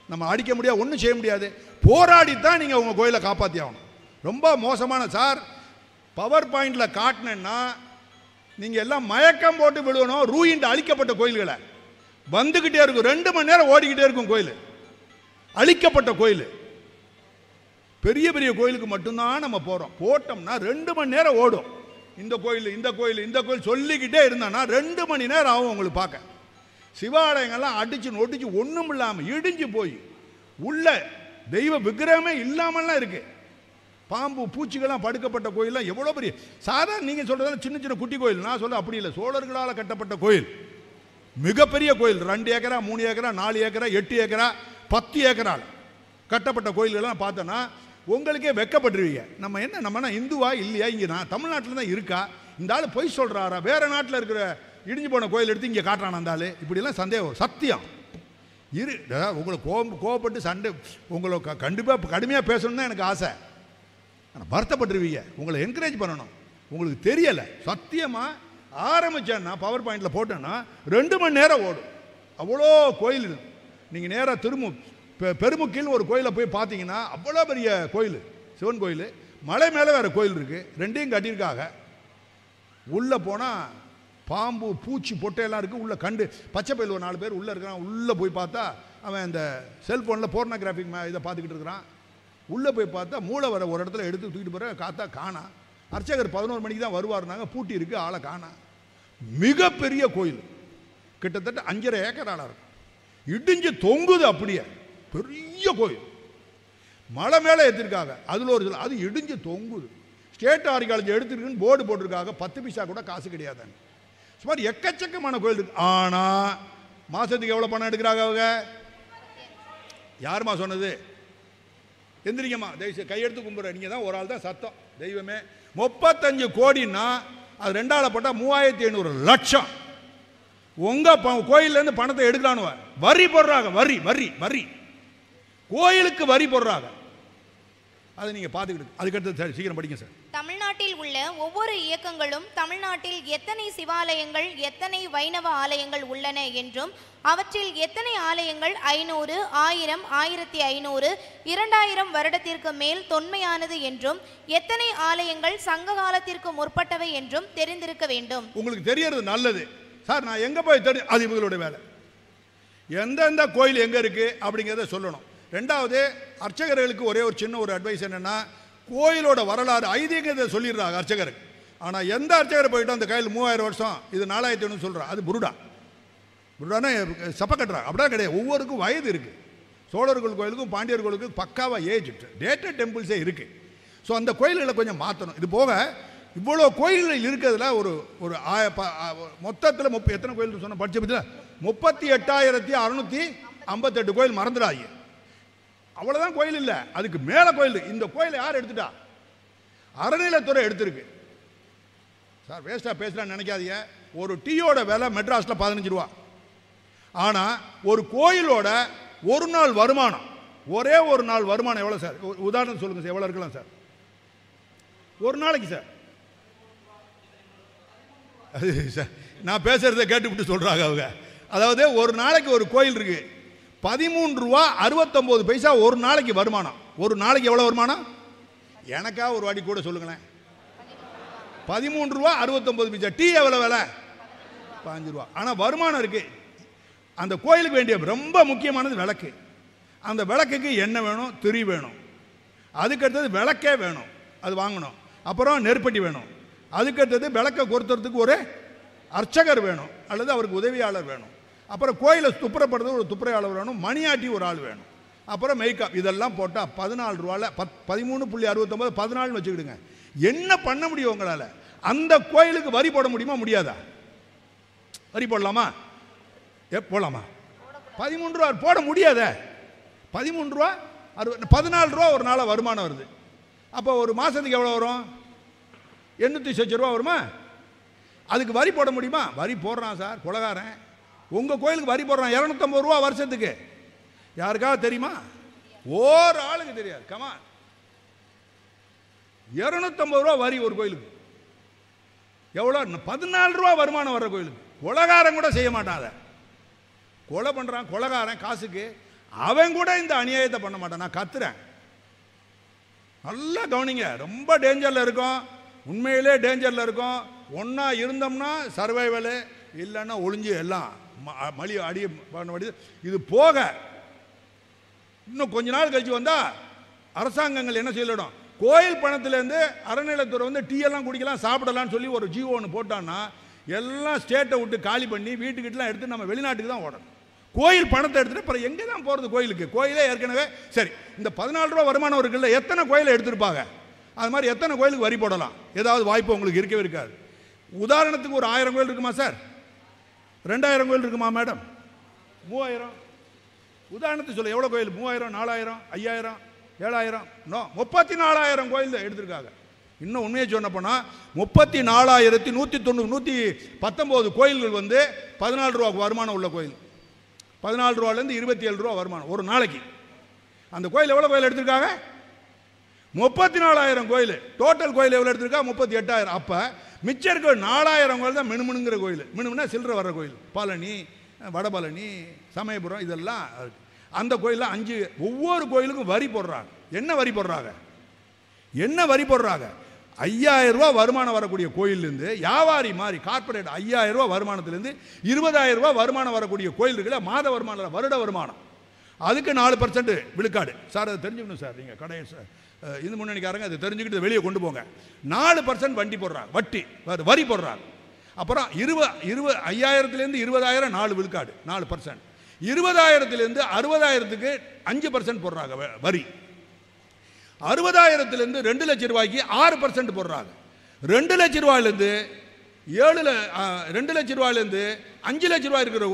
நம்ம அடிக்க முடியாது, ஒன்றும் செய்ய முடியாது. போராடித்தான் நீங்கள் உங்கள் கோயிலை காப்பாற்றி ஆகணும். ரொம்ப மோசமான சார். பவர் பாயிண்டில் காட்டினேன்னா நீங்கள் எல்லாம் மயக்கம் போட்டு விழுவணும். ரூயின்ட்டு அழிக்கப்பட்ட கோயில்களை வந்துக்கிட்டே இருக்கும், 2 மணி நேரம் ஓடிக்கிட்டே இருக்கும் கோயில், அழிக்கப்பட்ட கோயில். பெரிய பெரிய கோயிலுக்கு மட்டும்தான் நம்ம போகிறோம், போட்டோம்னா 2 மணி நேரம் ஓடும். இந்த கோயில் இந்த கோயில் இந்த கோயில் சொல்லிக்கிட்டே இருந்தான்னா 2 மணி நேரம் ஆகும் உங்களுக்கு பார்க்க. சிவாலயங்கள்லாம் அடிச்சு நொடிச்சு ஒன்றும் இல்லாமல் இடிஞ்சு போய் உள்ள தெய்வ விக்கிரகமே இல்லாமல்லாம் இருக்கு. பாம்பு பூச்சிகள்லாம் படுக்கப்பட்ட கோயிலாம் எவ்வளோ பெரிய. சாதாரண நீங்கள் சொல்கிறதால சின்ன சின்ன குட்டி கோயில், நான் சொல்ல அப்படி இல்லை. சோழர்களால் கட்டப்பட்ட கோயில், மிகப்பெரிய கோயில், 2 ஏக்கரா 3 ஏக்கரா 4 ஏக்கரா 8 ஏக்கரா 10 ஏக்கரால் கட்டப்பட்ட கோயில்கள்லாம் பார்த்தோன்னா உங்களுக்கே வெக்கப்பட்டுருவீங்க. நம்ம என்ன இந்துவா இல்லையா? இங்கே நான் தமிழ்நாட்டில் தான் இருக்கா, இந்த ஆள் பொய் சொல்கிறாரா, வேறு நாட்டில் இருக்கிற இடிஞ்சு போன கோயில் எடுத்து இங்கே காட்டுறான் அந்த ஆள், இப்படிலாம் சந்தேகம். சத்தியம் உங்களை கோவப்பட்டு சண்டை உங்களை கண்டிப்பாக கடுமையாக பேசணும்னு எனக்கு ஆசை. ஆனால் வருத்தப்பட்டுருவீங்க. உங்களை என்கரேஜ் பண்ணணும். உங்களுக்கு தெரியலை, சத்தியமாக ஆரம்பித்தேன்னா பவர் பாயிண்டில் போட்டேன்னா 2 மணி நேரம் ஓடும். அவ்வளோ கோயில். நீங்கள் நேராக பெருமுக்கில் ஒரு கோயிலை போய் பார்த்தீங்கன்னா அவ்வளோ பெரிய கோயில், சிவன் கோயில், மலை மேலே வேறு கோயில் இருக்குது, 2யும் கட்டியிருக்காங்க. உள்ளே போனால் பாம்பு பூச்சி பொட்டையெல்லாம் இருக்குது. உள்ளே கண்டு பச்சை பயில் ஒரு 4 பேர் உள்ளே இருக்கிறான். உள்ளே போய் பார்த்தா அவன் இந்த செல்ஃபோனில் போர்னோகிராஃபிக் இதை பார்த்துக்கிட்டு இருக்கிறான். உள்ளே போய் பார்த்தா மூளை வர ஒரு இடத்துல எடுத்து தூக்கிட்டு போகிற காத்தா காணா. அர்ச்சகர் 11 மணிக்கு தான் வருவார்னாங்க, பூட்டி இருக்குது, ஆளை காணா. மிகப்பெரிய கோயில், கிட்டத்தட்ட 5.5 ஏக்கர் ஆளா இருக்கும். இடிஞ்சு தொங்குது, அப்படியே பெரிய கோயில். மலை மேலே ஏற்றிருக்காங்க, அதில் ஒரு அது இடிஞ்சு தொங்குது. ஸ்டேட் ஆர்கியாலஜி எடுத்துருக்குன்னு போர்டு போட்டிருக்காங்க, 10 பைசா கூட காசு கிடையாதுன்னு. சுமார் எக்கச்சக்கமான கோயில் இருக்கு. ஆனால் மாதத்துக்கு எவ்வளோ பணம் எடுக்கிறாங்க அவங்க? யாருமா சொன்னது? எந்திரிங்கம்மா, தயவுசெய்து கையெடுத்து கும்பிட்ற. நீங்கள் தான் ஒரு ஆள் தான் சத்தம். தெய்வமே, 35 கோடின்னா அது 2ஆல் போட்டால் 3500 லட்சம். உங்கள் கோயிலேருந்து பணத்தை எடுக்கலான்னு வரி போடுறாங்க. வரி வரி வரி கோயிலுக்கு வரி போடுறாங்க. அதை நீங்கள் பார்த்துக்கிட்டு அதுக்கடுத்து சீக்கிரம் படிங்க சார். தமிழ்நாட்டில் உள்ள ஒவ்வொரு இயக்கங்களும் தமிழ்நாட்டில் எத்தனை சிவாலயங்கள், எத்தனை வைணவ ஆலயங்கள் உள்ளன என்றும், அவற்றில் எத்தனை ஆலயங்கள் 500, 1000, 1500, 2000 வருடத்திற்கு மேல் தொன்மையானது என்றும், எத்தனை ஆலயங்கள் சங்க காலத்திற்கு முற்பட்டவை என்றும் தெரிந்திருக்க வேண்டும். உங்களுக்கு தெரியறது நல்லது சார். நான் எங்கே போய் அது இவங்களுடைய வேலை. எந்தெந்த கோயில் எங்கே இருக்குது அப்படிங்கிறத சொல்லணும். ரெண்டாவது, அர்ச்சகர்களுக்கு ஒரே ஒரு சின்ன ஒரு அட்வைஸ் என்னென்னா, கோயிலோட வரலாறு ஐதீகத்தை சொல்லிடுறாங்க அர்ச்சகருக்கு. ஆனால் எந்த அர்ச்சகர் போயிட்டோம் அந்த கோயில் 3000 வருஷம், இது 4000 சொல்கிறான், அது புருடா. புருடானா சப்ப கட்டுறாங்க. அப்படியே கிடையாது. ஒவ்வொருக்கும் வயது இருக்குது. சோழர்கள் கோயிலுக்கும் பாண்டியர் கோயிலுக்கும் பக்காவாக ஏஜ் டேட்டட் டெம்பிள்ஸே இருக்குது. ஸோ அந்த கோயில்களை கொஞ்சம் மாற்றணும். இது போக இவ்வளோ கோயில்கள் இருக்கிறதுல ஒரு ஒரு மொத்தத்தில் எத்தனை கோயில் சொன்ன படித்த பற்றியில் 38,658 கோயில் மறந்துடாங்க. அவ்வளோதான் கோயில் இல்லை, அதுக்கு மேலே கோயில். இந்த கோயிலை யார் எடுத்துட்டா? அறநிலைத்துறை எடுத்திருக்கு சார். வேஸ்ட்டாக பேசலான்னு நினைக்காதீங்க. ஒரு டீயோட விலை மெட்ராஸில் 15 ரூபா. ஆனால் ஒரு கோயிலோட ஒரு நாள் வருமானம், ஒரே ஒரு நாள் வருமானம் எவ்வளோ சார்? உதாரணம் சொல்லுங்கள் சார், எவ்வளோ இருக்கலாம் சார் ஒரு நாளைக்கு சார்? அது சார் நான் பேசுகிறத கேட்டுவிட்டு சொல்கிறாங்க அவங்க. அதாவது ஒரு நாளைக்கு ஒரு கோயில் இருக்குது, 13 ரூபா 69 பைசா ஒரு நாளைக்கு வருமானம். ஒரு நாளைக்கு எவ்வளோ வருமானம்? எனக்கா ஒரு வாடி கூட சொல்லுங்களேன். 13 ரூபா 69 பைசா. டீ எவ்வளோ விலை? 5 ரூபா. ஆனால் வருமானம் இருக்குது. அந்த கோயிலுக்கு வேண்டிய ரொம்ப முக்கியமானது விளக்கு. அந்த விளக்குக்கு எண்ணெய் வேணும், திரி வேணும். அதுக்கடுத்தது விளக்கே வேணும், அது வாங்கணும். அப்புறம் நெருப்பட்டி வேணும். அதுக்கடுத்தது விளக்கை கொளுத்துறதுக்கு ஒரு அர்ச்சகர் வேணும், அல்லது அவருக்கு உதவியாளர் வேணும். அப்புறம் கோயிலை துப்புரப்படுறது ஒரு துப்புரையாளர் வேணும், மணியாட்டி ஒரு ஆள் வேணும். அப்புறம் மேக்கப். இதெல்லாம் போட்டால் 14 ரூபாவில் 13.69 14 வச்சுக்கிடுங்க. என்ன பண்ண முடியும் உங்களால்? அந்த கோயிலுக்கு வரி போட முடியுமா? முடியாதா? வரி போடலாமா? போடலாமா? 13 ரூபா போட முடியாத. 13 ரூபா 14 ரூபா ஒரு நாளாக வருமானம் வருது. அப்போ ஒரு மாதத்துக்கு எவ்வளோ வரும்? 800 ரூபா வருமா? அதுக்கு வரி போட முடியுமா? வரி போடுறான் சார் கொலகாரன். உங்கள் கோயிலுக்கு வரி போடுறான் 250 ரூபா வருஷத்துக்கு. யாருக்காவது தெரியுமா? ஒரு ஆளுக்கு தெரியாது. கமா 250 ரூபா வரி ஒரு கோயிலுக்கு. எவ்வளோ? 14 ரூபா வருமானம் வர்ற கோயிலுக்கு. கொலகாரன் கூட செய்ய மாட்டான். அதை கொலை பண்ணுறான் கொலகாரன் காசுக்கு. அவன் கூட இந்த அநியாயத்தை பண்ண மாட்டான். நான் கத்துறேன், நல்லா கவனிங்க. ரொம்ப டேஞ்சரில் இருக்கும், உண்மையிலே டேஞ்சரில் இருக்கும். ஒன்றா இருந்தோம்னா சர்வைவலு, இல்லைன்னா ஒளிஞ்சு எல்லாம் மலி அடி பண்ண. இது போக இன்னும் கொஞ்ச நாள் கழிச்சு வந்தால் அரசாங்கங்கள் என்ன சொல்லிடும்? கோயில் பணத்திலேருந்து அறநிலையத்துறை வந்து டீ எல்லாம் குடிக்கலாம், சாப்பிடலாம்னு சொல்லி ஒரு ஜிஓ ஒன்று போட்டான்னா எல்லாம் ஸ்டேட்டை விட்டு காலி பண்ணி வீட்டுக்கிட்டலாம் எடுத்து நம்ம வெளிநாட்டுக்கு தான் ஓடணும். கோயில் பணத்தை எடுத்துகிட்டு அப்புறம் எங்கே தான் போகிறது கோயிலுக்கு? கோயிலே ஏற்கனவே சரி. இந்த 14 ரூபா வருமானம் இருக்குல்ல, எத்தனை கோயிலை எடுத்துருப்பாங்க? அது மாதிரி எத்தனை கோயிலுக்கு வரி போடலாம்? ஏதாவது வாய்ப்பு உங்களுக்கு இருக்கவே இருக்காது. உதாரணத்துக்கு ஒரு 1000 கோயில் இருக்குமா சார்? 2000 கோயில் இருக்குமா மேடம்? 3000. உதாரணத்துக்கு சொல்ல எவ்வளோ கோயில்? 3000, 4000, 5000, 7000, 34,000 கோயில் எடுத்திருக்காங்க. இன்னும் உண்மையை சொன்ன போனால் 34,119 கோயில்கள் வந்து 14 ரூபாய்க்கு வருமானம் உள்ள கோயில். 14 ரூபாலேருந்து 27 ரூபா வருமானம் ஒரு நாளைக்கு. அந்த கோயில் எவ்வளோ கோயில் எடுத்திருக்காங்க? 34,000 கோயில். டோட்டல் கோயில் எவ்வளோ எடுத்திருக்கா? 38,000. அப்போ மிச்சம் இருக்க 4,000 கோயில் தான் மினுமினுங்கிற கோயில். மினுமுன்னா சில்லற வர்ற கோயில். பழனி, வடபழனி, சமயபுரம், இதெல்லாம் அந்த கோயிலில் 5. ஒவ்வொரு கோயிலுக்கும் வரி போடுறாங்க. என்ன வரி போடுறாங்க? என்ன வரி போடுறாங்க? 5,000 ரூபா வருமானம் வரக்கூடிய கோயிலேருந்து வியாபாரி மாதிரி கார்பரேட் 5,000 ரூபா வருமானத்திலேருந்து 20,000 ரூபா வருமானம் வரக்கூடிய கோயில் இருக்குல்ல, மாத வருமானம், வருட வருமானம், அதுக்கு 4% விழுக்காடு. சார் அதை தெரிஞ்சுக்கணும் சார். நீங்கள் கடை இது முன்னணிக்காரங்க அதை தெரிஞ்சுக்கிட்டு வெளியே கொண்டு போங்க. 4% வட்டி போடுறாங்க, வரி போடுறாங்க. அப்புறம் 5000லேருந்து 20,000 4 விழுக்காடு 4%. 20,000லேருந்து 60,000க்கு 5% போடுறாங்க வரி. 60,000லேருந்து 2 லட்சம் ரூபாய்க்கு 6% போடுறாங்க. 2 லட்சம் ரூபாயிலேருந்து 2 லட்சம் ரூபாயிலேருந்து 5 லட்சம் ரூபாய் இருக்கிற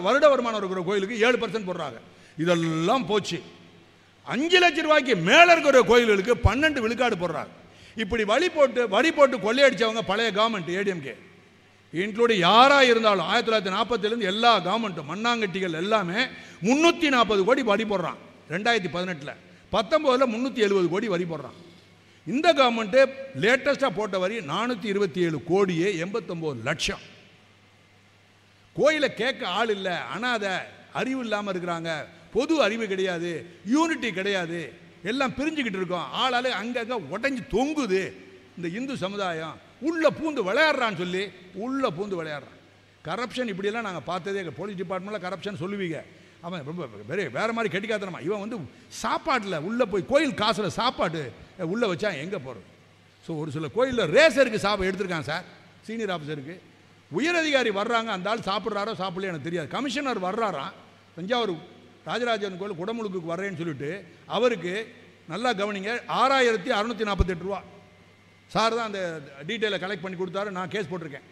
வருட வருமானம் இருக்கிற கோயிலுக்கு 7% போடுறாங்க. இதெல்லாம் போச்சு. 5 லட்சம் ரூபாய்க்கு மேலே இருக்கிற கோயில்களுக்கு 12 விழுக்காடு போடுறாங்க. இப்படி வரி போட்டு கொள்ளையடிச்சவங்க பழைய கவர்மெண்ட் ஏடிஎம்கே இன்க்ளூடிங் யாராக இருந்தாலும் 1947லேருந்து எல்லா கவர்மெண்ட்டும் மண்ணாங்கட்டிகள் எல்லாமே 340 கோடி வரி போடுறான். 2018ல் 19ல் 370 கோடி வரி போடுறான். இந்த கவர்மெண்ட்டு லேட்டஸ்டாக போட்ட வரி 427 கோடியே 89 லட்சம். கோயிலை கேட்க ஆள் இல்லை, அனாதை, அறிவு இல்லாமல் இருக்கிறாங்க, பொது அறிவு கிடையாது, யூனிட்டி கிடையாது, எல்லாம் பிரிஞ்சுக்கிட்டு இருக்கோம், ஆளால் அங்கங்கே உடஞ்சி தொங்குது இந்த இந்து சமுதாயம், உள்ளே பூந்து விளையாடுறான்னு சொல்லி உள்ளே பூந்து விளையாடுறான். கரப்ஷன் இப்படியெல்லாம் நாங்கள் பார்த்ததே. போலீஸ் டிபார்ட்மெண்ட்டில் கரப்ஷன் சொல்லுவீங்க, அவன் ரொம்ப வேறு மாதிரி கெட்டிக்காத்தனமா. இவன் வந்து சாப்பாட்டில் உள்ளே போய் கோயில் காசில் சாப்பாடு உள்ளே வச்சா எங்கே போகிறது? ஸோ ஒரு சில கோயிலில் ரேசருக்கு சாப்பாடு எடுத்திருக்கான் சார், சீனியர் ஆஃபீஸருக்கு. உயரதிகாரி வர்றாங்க, அந்த ஆள் சாப்பிட்றாரோ சாப்பிடலையோ எனக்கு தெரியாது. கமிஷனர் வர்றாராம், தஞ்சாவூர் ராஜராஜன் கோயில் குடமுழுக்கு வர்றேன்னு சொல்லிட்டு அவருக்கு நல்லா கவனிங்க 6,648 ரூபா. சார் தான் அந்த டீட்டெயிலை கலெக்ட் பண்ணி கொடுத்தாரு, நான் கேஸ் போட்டிருக்கேன்.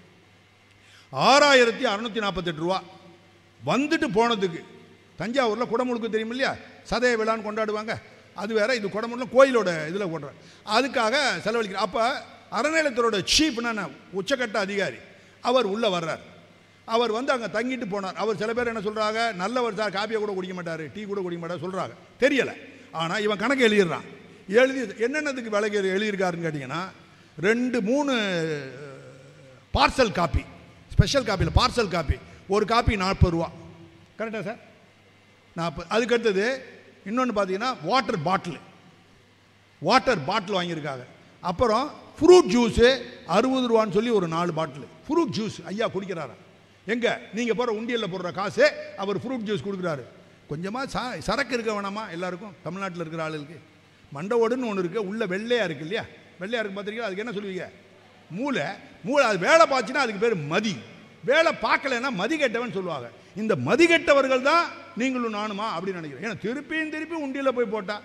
6,648 ரூபா வந்துட்டு போனதுக்கு. தஞ்சாவூரில் குடமுழுக்கு தெரியும் இல்லையா, சதய விழான்னு கொண்டாடுவாங்க, அது வேற, இது குடமுழுக்கு கோயிலோட இதில் போடுறேன், அதுக்காக செலவழிக்கிறேன். அப்போ அறநிலையத்தோட சீஃப்னா உச்சக்கட்ட அதிகாரி அவர் உள்ளே வர்றார். அவர் வந்து அங்கே தங்கிட்டு போனார். அவர் சில பேர் என்ன சொல்கிறாங்க, நல்லவர் சார், காப்பியை கூட குடிக்க மாட்டார், டீ கூட குடிக்க மாட்டார் சொல்கிறாங்க, தெரியலை. ஆனால் இவன் கணக்கு எழுதிடுறான். என்னென்னதுக்கு விலைக்கு எழுதியிருக்காருன்னு கேட்டிங்கன்னா 2-3 பார்சல் காப்பி, ஸ்பெஷல் காப்பியில் பார்சல் காப்பி, ஒரு காப்பி 40 ரூபா. கரெக்டாக சார்? 40. அதுக்கு அடுத்தது இன்னொன்று பார்த்தீங்கன்னா வாட்டர் பாட்டில் வாங்கியிருக்காங்க. அப்புறம் ஃப்ரூட் ஜூஸு 60 ரூபான்னு சொல்லி ஒரு 4 பாட்டில் ஃப்ரூட் ஜூஸ் ஐயா குடிக்கிறாரா. எங்கே நீங்கள் போகிற உண்டியலில் போடுற காசு அவர் ஃப்ரூட் ஜூஸ் கொடுக்குறாரு. கொஞ்சமாக சரக்கு இருக்க வேணாமா எல்லாருக்கும்? தமிழ்நாட்டில் இருக்கிற ஆளுகளுக்கு மண்டவோடுன்னு ஒன்று இருக்குது, உள்ள வெள்ளையாக இருக்குது இல்லையா, வெள்ளையாக இருக்குது பார்த்துருக்கீங்க, அதுக்கு என்ன சொல்லுவீங்க? மூளை. அது வேலை பார்த்துன்னா அதுக்கு பேர் மதி, வேலை பார்க்கலைன்னா மதி கெட்டவன் சொல்லுவாங்க. இந்த மதி கெட்டவர்கள் தான் நீங்களும் நானுமா அப்படின்னு நினைக்கிறேன். ஏன்னா திருப்பி உண்டியில் போய் போட்டா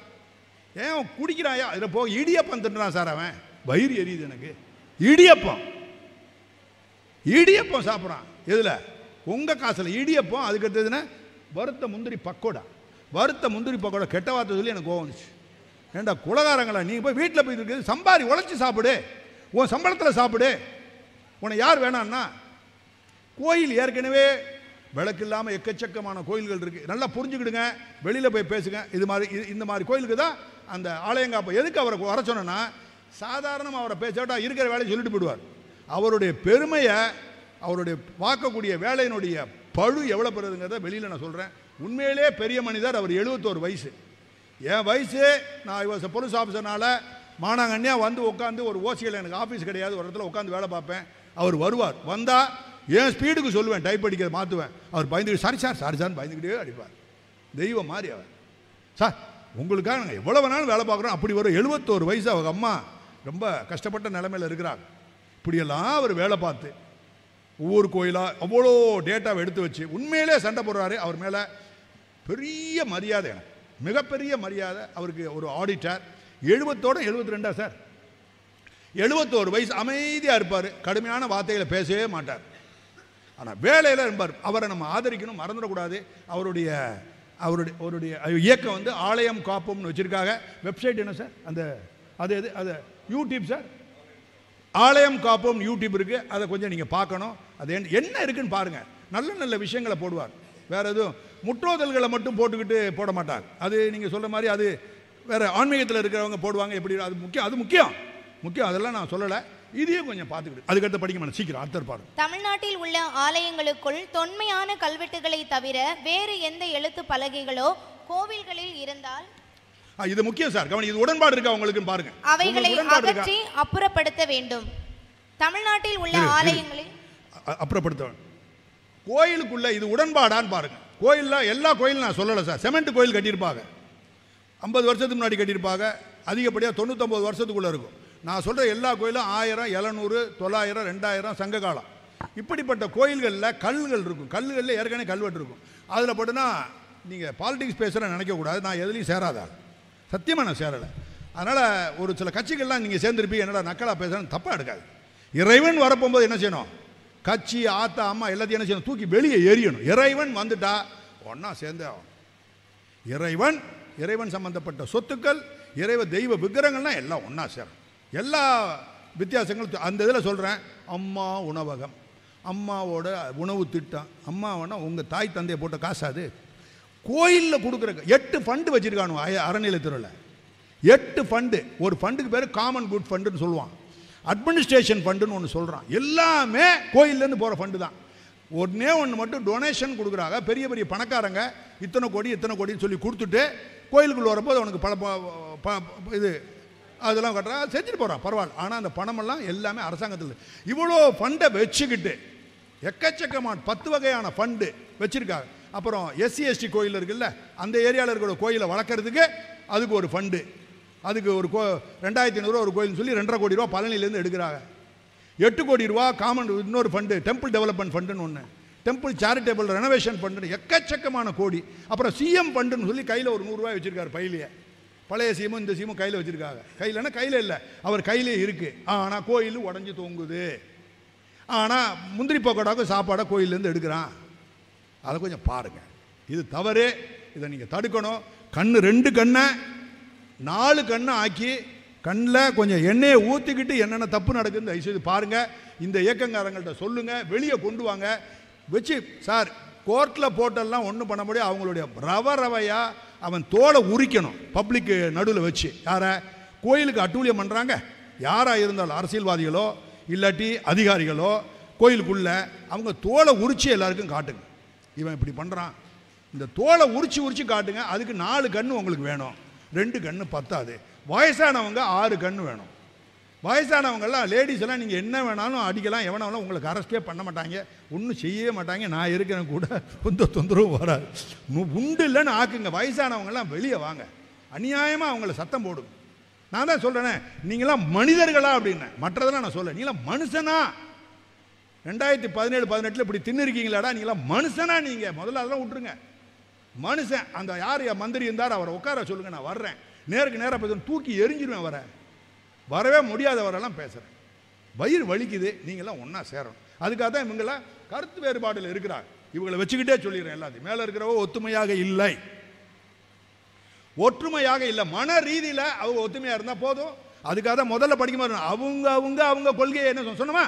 ஏன் குடிக்கிறாயா, இதில் போக இடியப்பம் தின்றான் சார், அவன் வயிறு எரியுது எனக்கு. இடியப்பம் சாப்பிட்றான். எதில்? உங்கள் காசில் இடியப்பம். அதுக்கு அடுத்ததுன்னா வறுத்த முந்திரி பக்கோடா. கெட்ட வார்த்தை சொல்லி எனக்கு கோவம் வந்துச்சு. ஏண்டா குலகாரங்களா, நீங்கள் போய் வீட்டில் போய் இருக்குது சம்பாரி உழைச்சி சாப்பிடு, உன் சம்பளத்தில் சாப்பிடு, உன்னை யார் வேணான்னா. கோயில் ஏற்கனவே விளக்கு இல்லாமல் எக்கச்சக்கமான கோயில்கள் இருக்குது, நல்லா புரிஞ்சுக்கிடுங்க, வெளியில் போய் பேசுங்க. இந்த மாதிரி கோயிலுக்கு தான் அந்த ஆலயங்காப்ப. எதுக்கு அவரை வர சொன்னா, சாதாரணமாக அவரை பேசாட்டா இருக்கிற வேலையை சொல்லிட்டு போயிடுவார். அவருடைய பெருமையை, அவருடைய பார்க்கக்கூடிய வேலையினுடைய பழு எவ்வளோ பெறுதுங்கிறத வெளியில் நான் சொல்கிறேன். உண்மையிலே பெரிய மனிதர். அவர் 71 வயசு. என் வயசு, நான் போலீஸ் ஆஃபீஸர்னால மானாங்கண்ணியாக வந்து உட்காந்து ஒரு ஓசியில், எனக்கு ஆஃபீஸ் கிடையாது, ஒரு இடத்துல உட்காந்து வேலை பார்ப்பேன். அவர் வருவார், வந்தால் என் ஸ்பீடுக்கு சொல்லுவேன், டைப் அடிக்கிறத மாற்றுவேன். அவர் பயந்துக்கிட்டு சாரி சார் பயந்துக்கிட்டே அடிப்பார். தெய்வம் மாதிரி அவர். சார் உங்களுக்காக நாங்கள் எவ்வளோ வேணாலும் வேலை பார்க்குறோம். அப்படி ஒரு 71 வயசு. அவங்க அம்மா ரொம்ப கஷ்டப்பட்ட நிலைமையில் இருக்கிறாங்க. இப்படியெல்லாம் அவர் வேலை பார்த்து ஒவ்வொரு கோயிலாக அவ்வளோ டேட்டாவை எடுத்து வச்சு உண்மையிலே சண்டை போடுறாரு. அவர் மேலே பெரிய மரியாதை, எனக்கு மிகப்பெரிய மரியாதை. அவருக்கு ஒரு ஆடிட்டர். 72 சார், 71 வயசு, அமைதியாக இருப்பார், கடுமையான வார்த்தைகளை பேசவே மாட்டார். ஆனால் வேலையில் இருப்பார். அவரை நம்ம ஆதரிக்கணும், மறந்துடக்கூடாது. அவருடைய இயக்கம் வந்து ஆலயம் காப்போம்னு வச்சுருக்காங்க. வெப்சைட் என்ன சார்? அது யூடியூப் சார், ஆலயம் காப்போம் யூடியூப் இருக்குது, அதை கொஞ்சம் நீங்கள் பார்க்கணும். அது என்ன இருக்குன்னு பாருங்கள். நல்ல விஷயங்களை போடுவார். வேறு எதுவும் முற்றோதல்களை மட்டும் போட மாட்டார். அது நீங்கள் சொல்கிற மாதிரி அது வேறு ஆன்மீகத்தில் இருக்கிறவங்க போடுவாங்க. எப்படி அது முக்கியம் அதெல்லாம் நான் சொல்லலை. இதையும் கொஞ்சம் பார்த்துக்கிட்டு அதுக்கடுத்து படிக்க சீக்கிரம் அடுத்த பாடம். தமிழ்நாட்டில் உள்ள ஆலயங்களுக்குள் தொன்மையான கல்வெட்டுகளை தவிர வேறு எந்த எழுத்து பலகைகளோ கோவில்களில் இருந்தால் இது முக்கியம் சார், கவனி. இது உடன்பாடு இருக்கா உங்களுக்கு பாருங்க. அவைகளை அகற்றி அப்புறப்படுத்த வேண்டும். தமிழ்நாட்டில் உள்ள ஆலயங்களில் அப்புறப்படுத்த கோயிலுக்குள்ள இது உடன்பாடான்னு பாருங்க. கோயிலில் எல்லா கோயிலும் நான் சொல்லலை சார். செமெண்ட் கோயில் கட்டியிருப்பாங்க, 50 வருஷத்துக்கு முன்னாடி கட்டியிருப்பாங்க, அதிகப்படியாக 99 வருஷத்துக்குள்ளே இருக்கும். நான் சொல்கிற எல்லா கோயிலும் 1000, 700, 900, 2000 சங்க காலம். இப்படிப்பட்ட கோயில்களில் கல்லுகள் இருக்கும், கல்லுகளில் ஏற்கனவே கல்வெட்டு இருக்கும். அதில் போட்டுனா நீங்கள் பாலிடிக்ஸ் பேசுகிற நினைக்கக்கூடாது, நான் எதுலையும் சேராதா, சத்தியமாக நான் சேரலை. அதனால் ஒரு சில கட்சிகள்லாம் நீங்கள் சேர்ந்துருப்பீங்க, என்னடா நக்கலாக பேசுகிறேன்னு தப்பாக எடுக்காது. இறைவன் வரப்போகும்போது என்ன செய்யணும், கட்சி ஆத்தா அம்மா எல்லாத்தையும் என்ன செய்யணும், தூக்கி வெளியே எறியணும். இறைவன் வந்துட்டா ஒன்றா சேர்ந்தே ஆகும். இறைவன் சம்பந்தப்பட்ட சொத்துக்கள், தெய்வ விக்கிரகங்கள்லாம் எல்லாம் ஒன்றா சேரும். எல்லா வித்தியாசங்களும் அந்த இதில் சொல்கிறேன். அம்மா உணவகம், அம்மாவோட உணவு திட்டம், அம்மாவனா உங்கள் தாய் தந்தையை போட்ட காசு, அது கோயிலில் கொடுக்குற 8 ஃபண்டு வச்சுருக்கானு அறநிலையத்துறையில். 8 ஃபண்டு. ஒரு ஃபண்டுக்கு பேர் காமன் குட் ஃபண்டுன்னு சொல்லுவான், அட்மினிஸ்ட்ரேஷன் ஃபண்டுன்னு ஒன்று சொல்கிறான். எல்லாமே கோயிலேருந்து போகிற ஃபண்டு தான். ஒன்று மட்டும் டொனேஷன் கொடுக்குறாங்க. பெரிய பெரிய பணக்காரங்க இத்தனை கோடின்னு சொல்லி கொடுத்துட்டு கோயிலுக்குள்ள வரும்போது அவனுக்கு இது அதெல்லாம் கட்டுறா, செஞ்சுட்டு போகிறான், பரவாயில்ல. ஆனால் அந்த பணமெல்லாம் எல்லாமே அரசாங்கத்தில். இவ்வளோ ஃபண்டை வச்சுக்கிட்டு எக்கச்சக்கமான 10 வகையான ஃபண்டு வச்சுருக்காங்க. அப்புறம் SC ST கோயில் இருக்குல்ல, அந்த ஏரியாவில் இருக்கிற கோயிலை வளர்க்குறதுக்கு அதுக்கு ஒரு ஃபண்டு, அதுக்கு ஒரு 2500 ஒரு கோயில்னு சொல்லி 2.5 கோடி ரூபா பழனிலேருந்து எடுக்கிறாங்க. 8 கோடி ரூபா காமன் இன்னொரு ஃபண்டு, டெம்பிள் டெவலப்மெண்ட் ஃபண்டுன்னு ஒன்று, டெம்பிள் சேரிட்டபிள் ரெனோவேஷன் ஃபண்டுன்னு எக்கச்சக்கமான கோடி. அப்புறம் CM ஃபண்டுன்னு சொல்லி கையில் ஒரு 100 ரூபாய் வச்சுருக்காரு பையிலேயே. பழைய சீமும் இந்த சீமும் கையில் வச்சுருக்காங்க. கையிலன்னா கையில் இல்லை, அவர் கையிலே இருக்குது. ஆனால் கோயில் உடஞ்சி தொங்குது. ஆனால் முந்திரி பக்கோடாவுக்கு சாப்பாடை கோயிலேருந்து எடுக்கிறான். அதை கொஞ்சம் பாருங்கள், இது தவறு. இதை நீங்கள் தடுக்கணும். 2 கண்ணை 4 கண்ணை ஆக்கி கண்ணில் கொஞ்சம் எண்ணெயை ஊற்றிக்கிட்டு என்னென்ன தப்பு நடக்குதுன்னு தயவுசெய்து பாருங்கள். இந்த இயக்கங்காரங்கள்ட்ட சொல்லுங்கள், வெளியே கொண்டு வாங்க. வச்சு சார் கோர்ட்டில் போட்டெல்லாம் ஒன்றும் பண்ண முடியாது. அவங்களுடைய ரவையாக அவன் தோலை உரிக்கணும் பப்ளிக்கு நடுவில் வச்சு. யாரை கோயிலுக்கு அட்டூழியம் பண்ணுறாங்க யாராக இருந்தாலும், அரசியல்வாதிகளோ இல்லாட்டி அதிகாரிகளோ, கோயிலுக்குள்ளே அவங்க தோலை உரித்து எல்லாருக்கும் காட்டுங்க. இவன் இப்படி பண்ணுறான், இந்த தோலை உரித்து காட்டுங்க. அதுக்கு 4 கண்ணு உங்களுக்கு வேணும், 2 கண்ணு பத்தாது. வயசானவங்க 6 கண்ணு வேணும். வயசானவங்கெல்லாம் லேடிஸ் எல்லாம் நீங்கள் என்ன வேணாலும் அடிக்கலாம், எவனாலும் உங்களுக்கு அரெஸ்டே பண்ண மாட்டாங்க, ஒன்றும் செய்யவே மாட்டாங்க. நான் இருக்கிறேன் கூட கொஞ்சம் தொந்தரவு வராது. உண்டு இல்லைன்னு ஆக்குங்க. வயசானவங்கெல்லாம் வெளியே வாங்க, அநியாயமாக அவங்கள சத்தம் போடுங்க. நான் தான் சொல்கிறேனே, நீங்களாம் மனிதர்களா அப்படின்னு, மற்றதெல்லாம் நான் சொல்ல. நீங்களாம் மனுஷனா? 2017-18 இப்படி தின்னுருக்கீங்களாடா, நீங்களாம் மனுஷனா? நீங்கள் முதல்ல அதெல்லாம் விட்டுருங்க. மனுஷன் அந்த யார் மந்திரி இருந்தார் அவரை உட்கார சொல்லுங்க, நான் வர்றேன், நேருக்கு நேராக பேச தூக்கி எரிஞ்சிருவேன். வரவே முடியாதவரெல்லாம் பேசுகிறேன். வயிறு வலிக்குது, நீங்களாம் ஒன்றா சேரணும். அதுக்காக தான் இவங்களாம் கருத்து வேறுபாடில் இருக்கிறாங்க. இவங்களை வச்சுக்கிட்டே சொல்லிடுறேன் எல்லாத்தையும். மேலே இருக்கிறவோ ஒத்துமையாக இல்லை, மன ரீதியில் அவங்க ஒத்துமையாக இருந்தால் போதும். அதுக்காக தான் முதல்ல படிக்க மாதிரி அவங்க கொள்கையை என்ன சொன்னோமா,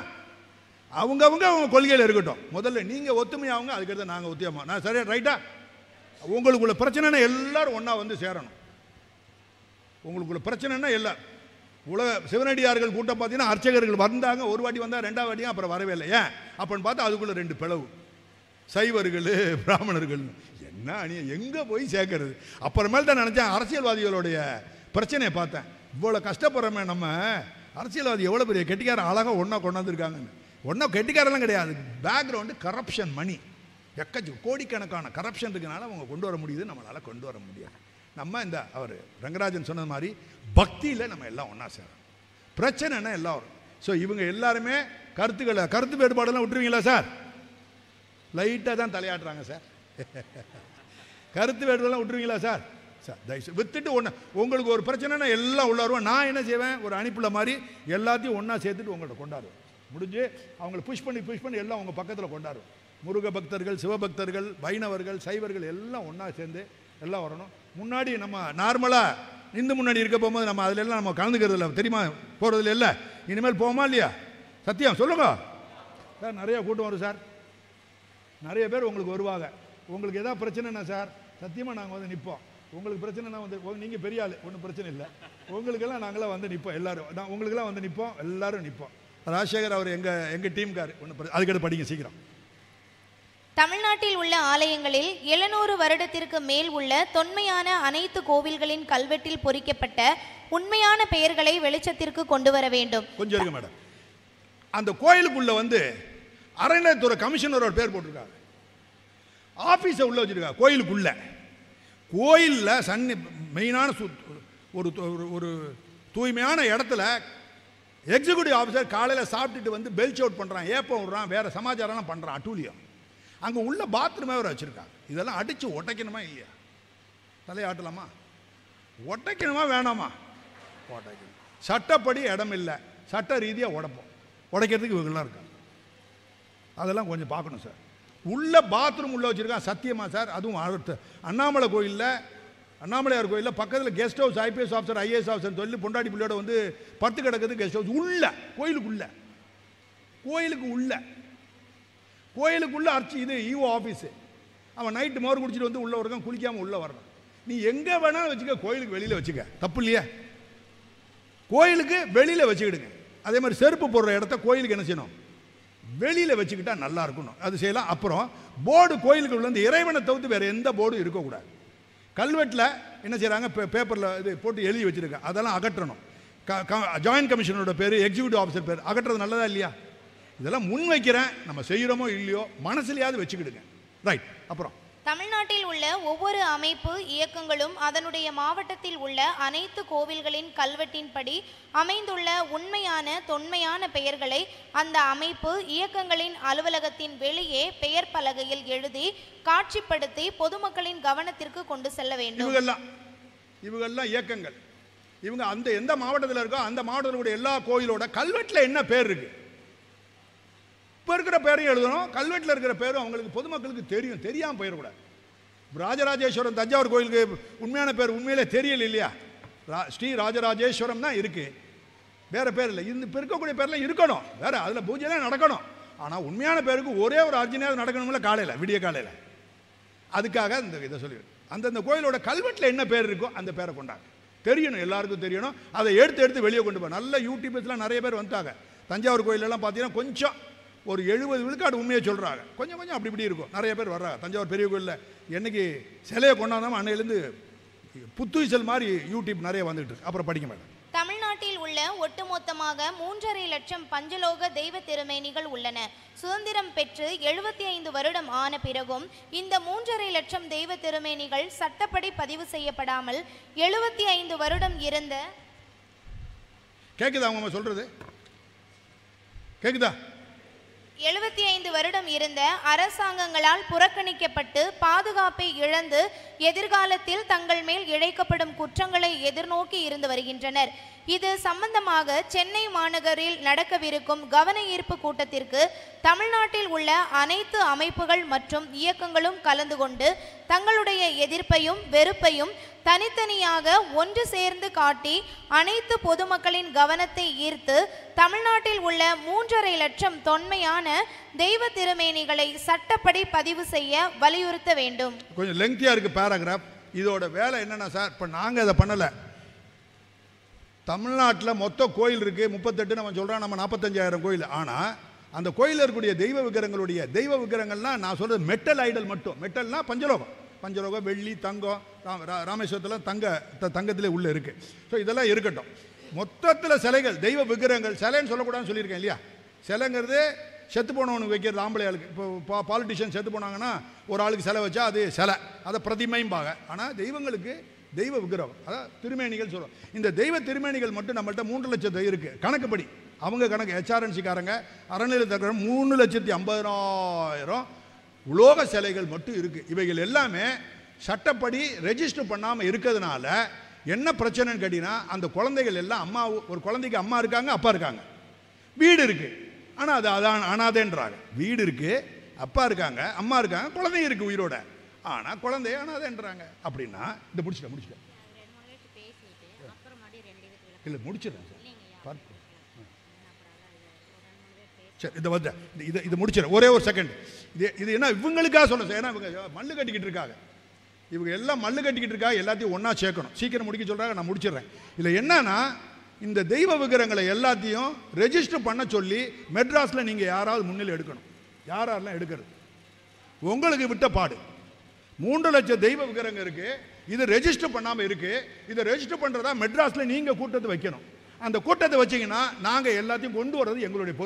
அவங்க கொள்கையில் இருக்கட்டும். முதல்ல நீங்கள் ஒத்துமையாகுங்க, அதுக்கடுத்து நாங்கள் ஒத்துமையாக. நான் சரியா ரைட்டா? உங்களுக்குள்ள பிரச்சனைனா எல்லாரும் ஒன்றா வந்து சேரணும். உங்களுக்குள்ள பிரச்சனைனா எல்லாரும் உலக சிவனடியார்கள் கூட்டம் பார்த்தீங்கன்னா அர்ச்சகர்கள் வந்தாங்க, ஒரு வாட்டி வந்தால் 2வது வாட்டியும் அப்புறம் வரவே இல்லை. ஏன் அப்படின்னு பார்த்தா அதுக்குள்ளே 2 பிளவு, சைவர்கள் பிராமணர்கள். என்ன அணியை எங்கே போய் சேர்க்கறது? அப்புறமேல் தான் நினச்சேன் அரசியல்வாதிகளுடைய பிரச்சனையை பார்த்தேன். இவ்வளோ கஷ்டப்படுறோமே நம்ம, அரசியல்வாதி எவ்வளோ பெரிய கெட்டிக்காரன் அழகாக ஒன்றா கொண்டாந்துருக்காங்கன்னு. ஒன்றா கெட்டிக்காரெல்லாம் கிடையாது, பேக்ரவுண்டு கரப்ஷன், மணி கோடிக்கணக்கான கரப்ஷன் இருக்கனால அவங்க கொண்டு வர முடியுது, நம்மளால் கொண்டு வர முடியாது. நம்ம இந்த அவர் ரங்கராஜன் சொன்னது மாதிரி பக்தியில் நம்ம எல்லாம் ஒன்றா சேரோம். பிரச்சனைன்னா எல்லாம் வரும். ஸோ இவங்க எல்லாருமே கருத்து வேறுபாடெல்லாம் விட்டுருவீங்களா சார்? லைட்டாக தான் தலையாட்டுறாங்க சார். கருத்து வேறுபாடெல்லாம் விட்டுருவீங்களா சார்? சார் தயவுசெய்து வித்துட்டு ஒன்று, உங்களுக்கு ஒரு பிரச்சனைனா எல்லாம் உள்ள வருவோம். நான் என்ன செய்வேன், ஒரு அனுப்பில் மாதிரி எல்லாத்தையும் ஒன்றா சேர்த்துட்டு உங்கள்கிட்ட கொண்டாடுவேன். முடிஞ்சு அவங்களை புஷ் பண்ணி எல்லாம் உங்கள் பக்கத்தில் கொண்டாடுவோம். முருக பக்தர்கள், சிவபக்தர்கள், வைணவர்கள், சைவர்கள் எல்லாம் ஒன்றா சேர்ந்து எல்லாம் வரணும். முன்னாடி நம்ம நார்மலாக இந்து முன்னாடி இருக்க போகும்போது நம்ம அதில் எல்லாம் நம்ம கலந்துக்கிறது இல்லை, தெரியுமா? போகிறதுல இல்லை. இனிமேல் போமா இல்லையா? சத்தியம் சொல்லுங்க சார். நிறைய கூட்டம் வரும் சார், நிறைய பேர் உங்களுக்கு வருவாங்க. உங்களுக்கு எதாவது பிரச்சனைனா சார் சத்தியமாக நாங்கள் வந்து நிற்போம். உங்களுக்கு பிரச்சனைனா வந்து நீங்கள் பெரிய ஆள், ஒன்றும் பிரச்சனை இல்லை. உங்களுக்கெல்லாம் நாங்களாம் வந்து நிற்போம். எல்லோரும் உங்களுக்கெல்லாம் வந்து நிற்போம், எல்லோரும் நிற்போம். ராஜசேகர் அவர் எங்கள் டீம்கார். ஒன்று அதுக்கடுத்து படிங்க சீக்கிரம். தமிழ்நாட்டில் உள்ள ஆலயங்களில் 700 வருடத்திற்கு மேல் உள்ள தொன்மையான அனைத்து கோவில்களின் கல்வெட்டில் பொறிக்கப்பட்ட உண்மையான பெயர்களை வெளிச்சத்திற்கு கொண்டு வர வேண்டும். கொஞ்சம் இருக்கு மேடம். அந்த கோயிலுக்குள்ள வந்து அறநிலையத்துறை கமிஷனரோட பேர் போட்டிருக்காங்க, ஆபீஸை உள்ள வச்சிருக்காங்க. கோயிலில் மெயினான ஒரு தூய்மையான இடத்துல எக்ஸிக்யூட்டிவ் ஆஃபீஸர் காலையில் சாப்பிட்டுட்டு வந்து பெல்ச் அவுட் பண்ணுறான், ஏப்பம் விடுறான், வேறு சமாச்சாரம்லாம் பண்ணுறான், அட்டூழியம். அங்கே உள்ள பாத்ரூமே வேறு வச்சுருக்காங்க. இதெல்லாம் அடித்து உடைக்கணுமா இல்லையா? தலையாட்டலாமா? உடைக்கணுமா வேணாமா? உடைக்கணும். சட்டப்படி இடம் இல்லை, சட்ட ரீதியாக உடைப்போம். உடைக்கிறதுக்கு இவங்கெல்லாம் இருக்காங்க. அதெல்லாம் கொஞ்சம் பார்க்கணும் சார். உள்ள பாத்ரூம் உள்ள வச்சுருக்கான். சத்தியமா சார்? அதுவும் அண்ணாமலை கோயிலில், அண்ணாமலையார் கோயிலில் பக்கத்தில் guest house, IPS officer IAS officer சொல்லி பொண்டாடி பிள்ளையோட வந்து பத்து கிடக்குது கெஸ்ட் ஹவுஸ் உள்ள, கோயிலுக்குள்ள அர்ச்சி. இது ஈஓ ஆஃபீஸு. அவன் நைட்டு மோர் குடிச்சிட்டு வந்து உள்ளே இருக்கான், குளிக்காமல் உள்ளே வரணும். நீ எங்கே வேணாலும் வச்சுக்க, கோயிலுக்கு வெளியில் வச்சுக்க, தப்பு இல்லையா? கோயிலுக்கு வெளியில் வச்சுக்கிடுங்க. அதே மாதிரி செருப்பு போடுற இடத்த கோயிலுக்கு என்ன செய்யணும்? வெளியில் வச்சுக்கிட்டா நல்லா இருக்கணும். அது செய்யலாம். அப்புறம் போர்டு கோயிலுக்கு உள்ள இந்த இறைவனை தவிர்த்து வேறு எந்த போர்டும் இருக்கக்கூடாது. கல்வெட்டில் என்ன செய்கிறாங்க, பேப்பரில் இது போட்டு எழுதி வச்சுருக்கேன், அதெல்லாம் அகற்றணும். ஜாயின்ட் கமிஷனரோட பேர், எக்ஸிக்யூட்டிவ் ஆஃபீஸர் பேர் அகற்றுறது நல்லதா இல்லையா? இதெல்லாம் முன் வைக்கிறேன். நம்ம செய்கிறோமோ இல்லையோ மனசுலையாவது வச்சுக்கிடுங்க. ரைட். அப்புறம் தமிழ்நாட்டில் உள்ள ஒவ்வொரு அமைப்பு இயக்கங்களும் அதனுடைய மாவட்டத்தில் உள்ள அனைத்து கோவில்களின் கல்வெட்டின்படி அமைந்துள்ள உண்மையான தொன்மையான பெயர்களை அந்த அமைப்பு இயக்கங்களின் அலுவலகத்தின் வெளியே பெயர் பலகையில் எழுதி காட்சிப்படுத்தி பொதுமக்களின் கவனத்திற்கு கொண்டு செல்ல வேண்டும். இவங்கெல்லாம் இயக்கங்கள். இவங்க அந்த எந்த மாவட்டத்தில் இருக்கோ அந்த மாவட்டத்தில் எல்லா கோயிலோட கல்வெட்டில் என்ன பேர் இருக்கு, இப்போ இருக்கிற பேரையும் எழுதணும், கல்வெட்டில் இருக்கிற பேரும் அவங்களுக்கு பொதுமக்களுக்கு தெரியும். தெரியாமல் போயிடக்கூடாது. ராஜராஜேஸ்வரம் தஞ்சாவூர் கோயிலுக்கு உண்மையான பேர் உண்மையிலே தெரியல இல்லையா? ஸ்ரீ ராஜராஜேஸ்வரம் தான் இருக்கு, வேற பேர் இல்லை. இந்த இருக்கக்கூடிய பேர்லாம் இருக்கணும், வேற அதில் பூஜைலாம் நடக்கணும். ஆனால் உண்மையான பேருக்கு ஒரே ஒரு அர்ச்சனையாவது நடக்கணும்ல காலையில், விடிய காலையில். அதுக்காக இந்த இதை சொல்லி அந்தந்த கோயிலோட கல்வெட்டில் என்ன பேர் இருக்கோ அந்த பேரை கொண்டாங்க. தெரியணும், எல்லாருக்கும் தெரியணும். அதை எடுத்து வெளியே கொண்டு போய் நல்ல யூடியூப்ஸ்லாம் நிறைய பேர் வந்துட்டாங்க. தஞ்சாவூர் கோயிலெல்லாம் பார்த்தீங்கன்னா கொஞ்சம் ஒரு 70 விழுக்காடு உண்மையை சொல்கிறாங்க, கொஞ்சம் அப்படி இப்படி இருக்கும். நிறைய பேர் வர்றாங்க. தஞ்சாவூர் பெரிய கோயிலில் என்னைக்கு சிலையை கொண்டாந்தாமல் அன்னையிலேருந்து புத்துயிசல் மாதிரி யூடியூப் நிறைய வந்துட்டு இருக்கு. அப்புறம் படிக்க மாட்டேன். தமிழ்நாட்டில் உள்ள ஒட்டுமொத்தமாக 3.5 லட்சம் பஞ்சலோக தெய்வ திருமேனிகள் உள்ளன. சுதந்திரம் பெற்று 75 வருடம் ஆன பிறகும் இந்த 3.5 லட்சம் தெய்வ திருமேனிகள் சட்டப்படி பதிவு செய்யப்படாமல் 75 வருடம் இருந்த கேக்குதா அவங்க சொல்றது? கேக்குதா? 75 வருடம் இருந்த அரசாங்கங்களால் புறக்கணிக்கப்பட்டு பாதுகாப்பை இழந்து எதிர்காலத்தில் தங்கள் மேல் இழைக்கப்படும் குற்றங்களை எதிர்நோக்கி இருந்து வருகின்றனர். இது சம்பந்தமாக சென்னை மாநகரில் நடக்கவிருக்கும் கவன ஈர்ப்பு கூட்டத்திற்கு தமிழ்நாட்டில் உள்ள அனைத்து அமைப்புகள் மற்றும் இயக்கங்களும் கலந்து கொண்டு தங்களுடைய எதிர்ப்பையும் வெறுப்பையும் தனித்தனியாக ஒன்று சேர்ந்து காட்டி அனைத்து பொதுமக்களின் கவனத்தை ஈர்த்து தமிழ்நாட்டில் உள்ள 3.5 லட்சம் தொன்மையான தெய்வ திருமேனிகளை சட்டப்படி பதிவு செய்ய வலியுறுத்த வேண்டும். கொஞ்சம் லெங்க்தியா இருக்கு பேராகிராஃப். இதோட வேலை என்னன்னா சார், இப்போ நாங்கள் அதை பண்ணலை. தமிழ்நாட்டில் மொத்த கோயில் இருக்கு 38, நம்ம சொல்கிறோம், நம்ம 45,000 கோயில். ஆனால் அந்த கோயிலில் இருக்கக்கூடிய தெய்வ விக்கிரகங்கள்லாம் நான் சொல்கிறது மெட்டல் ஐடல் மட்டும். மெட்டல்னா பஞ்சலோகம், வெள்ளி, தங்கம், ராமேஸ்வரத்தில் தங்கத்திலே உள்ளே இருக்குது. ஸோ இதெல்லாம் இருக்கட்டும். மொத்தத்தில் சிலைகள், தெய்வ விக்கிரகங்கள், சிலைன்னு சொல்லக்கூடாதுன்னு சொல்லியிருக்கேன் இல்லையா? சிலைங்கிறது செத்து போனவனுக்கு வைக்கிறது ஆம்பளை ஆளுக்கு. இப்போ பாலிட்டிஷியன் செத்து போனாங்கன்னா ஒரு ஆளுக்கு சிலை வச்சா அது சிலை, அதை பிரதிமைம்பாங்க. ஆனால் தெய்வங்களுக்கு தெய்வ விக்கிரகம், அதாவது திருமேனிகள் சொல்கிறோம். இந்த தெய்வ திருமேனிகள் மட்டும் நம்மள்கிட்ட 3 லட்சம் இருக்குது கணக்குப்படி. அவங்க கணக்கு ஹெச்ஆர்என்சிக்காரங்க அறநிலையத்துறை 3,50,000 உலோக சிலைகள் மட்டும் இருக்குது. இவைகள் எல்லாமே சட்டப்படி ரெஜிஸ்டர் பண்ணாமல் இருக்கிறதுனால என்ன பிரச்சனைன்னு கேட்டிங்கன்னா, அந்த குழந்தைகள் எல்லாம் அம்மா, ஒரு குழந்தைக்கு அம்மா இருக்காங்க, அப்பா இருக்காங்க, வீடு இருக்குது, ஆனால் அது அதான் அனாதைன்றாங்க. வீடு இருக்குது, அப்பா இருக்காங்க, அம்மா இருக்காங்க, குழந்தை இருக்குது உயிரோட, ஆனால் குழந்தைய அனாதைன்றாங்க. அப்படின்னா இந்த முடிச்சிட்டேன் இல்லை முடிச்சிடறேன் சார். சரி, இதை வந்து இதை முடிச்சிடறேன் ஒரே ஒரு செகண்ட். இது என்ன இவங்களுக்காக சொல்ல சார், ஏன்னா இவங்க மல்லு கட்டிக்கிட்டு இருக்காங்க. இவங்க எல்லாம் மல்லு கட்டிக்கிட்டு இருக்காங்க, எல்லாத்தையும் ஒன்றா சேர்க்கணும். சீக்கிரம் முடிக்க சொல்கிறாங்க, நான் முடிச்சிடுறேன். இல்லை என்னன்னா, இந்த தெய்வ விக்கிரகங்களை எல்லாத்தையும் ரெஜிஸ்டர் பண்ண சொல்லி மெட்ராஸில் நீங்கள் யாராவது முன்னிலை எடுக்கணும். யாரெல்லாம் எடுக்கிறது உங்களுக்கு விட்ட பாடு. 3 லட்சம் தெய்வ விக்கிரகம் இருக்குது, இது ரெஜிஸ்டர் பண்ணாமல் இருக்குது. இதை ரெஜிஸ்டர் பண்ணுறதா மெட்ராஸில் நீங்கள் கூட்டத்தை வைக்கணும். அந்த கூட்டத்தை வச்சிங்கன்னா நாங்கள் எல்லாத்தையும் கொண்டு வர்றது எங்களுடைய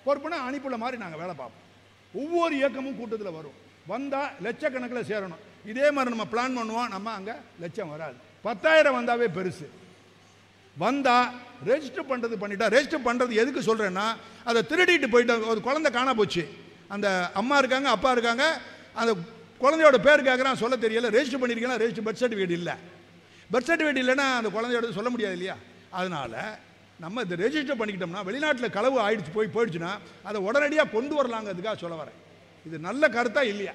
பொறுப்புனா அனுப்புல மாதிரி நாங்கள் வேலை பார்ப்போம். ஒவ்வொரு இயக்கமும் கூட்டத்தில் வரும், வந்தால் லட்சக்கணக்கில் சேரணும். இதே மாதிரி நம்ம பிளான் பண்ணுவோம், நம்ம அங்கே லட்சம் வராது, 10,000 வந்தாவே பெருசு. வந்தால் ரெஜிஸ்டர் பண்ணுறது பண்ணிட்டா. ரெஜிஸ்டர் பண்ணுறது எதுக்கு சொல்கிறேன்னா, அதை திருடிட்டு போயிட்டு ஒரு குழந்தை காண போச்சு, அந்த அம்மா இருக்காங்க அப்பா இருக்காங்க, அந்த குழந்தையோட பேர் கேட்குறான், சொல்ல தெரியல, ரெஜிஸ்டர் பண்ணியிருக்கீங்களா, ரெஜிஸ்டர் பர்த் சர்டிஃபிகேட் இல்லை, பர்த் சர்டிஃபிகேட் இல்லைன்னா அந்த குழந்தையோட சொல்ல முடியாது இல்லையா. அதனால் நம்ம இதை ரெஜிஸ்டர் பண்ணிக்கிட்டோம்னா வெளிநாட்டில் களவு ஆயிடுச்சு போயிடுச்சுன்னா அதை உடனடியாக கொண்டு வரலாங்கிறதுக்காக சொல்ல வரேன். இது நல்ல கருத்தா இல்லையா?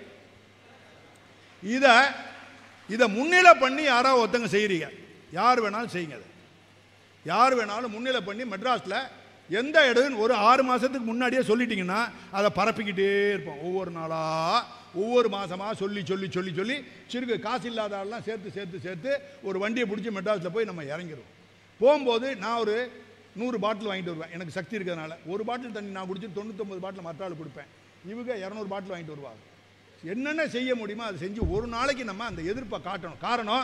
இதை முன்னிலை பண்ணி யாராவது ஒருத்தங்க செய்கிறீங்க, யார் வேணாலும் செய்யுங்க. அதை யார் வேணாலும் முன்னிலை பண்ணி மெட்ராஸில் எந்த இடம் ஒரு 6 மாதத்துக்கு முன்னாடியே சொல்லிட்டீங்கன்னா அதை பரப்பிக்கிட்டே இருப்போம். ஒவ்வொரு நாளாக ஒவ்வொரு மாதமாக சொல்லி சொல்லி சொல்லி சொல்லி சிறுகு காசு இல்லாத ஆள்லாம் சேர்த்து சேர்த்து சேர்த்து ஒரு வண்டியை பிடிச்சி மெட்ராஸில் போய் நம்ம இறங்கிடுவோம். போகும்போது நான் ஒரு 100 பாட்டில் வாங்கிட்டு வருவேன், எனக்கு சக்தி இருக்கிறதுனால. ஒரு பாட்டில் தண்ணி நான் குடிச்சு 99 பாட்டில் மற்ற ஆள் கொடுப்பேன், இவங்க 200 பாட்டில் வாங்கிட்டு வருவாங்க. என்னென்ன செய்ய முடியுமோ அதை செஞ்சு ஒரு நாளைக்கு நம்ம அந்த எதிர்ப்பை காட்டணும். காரணம்,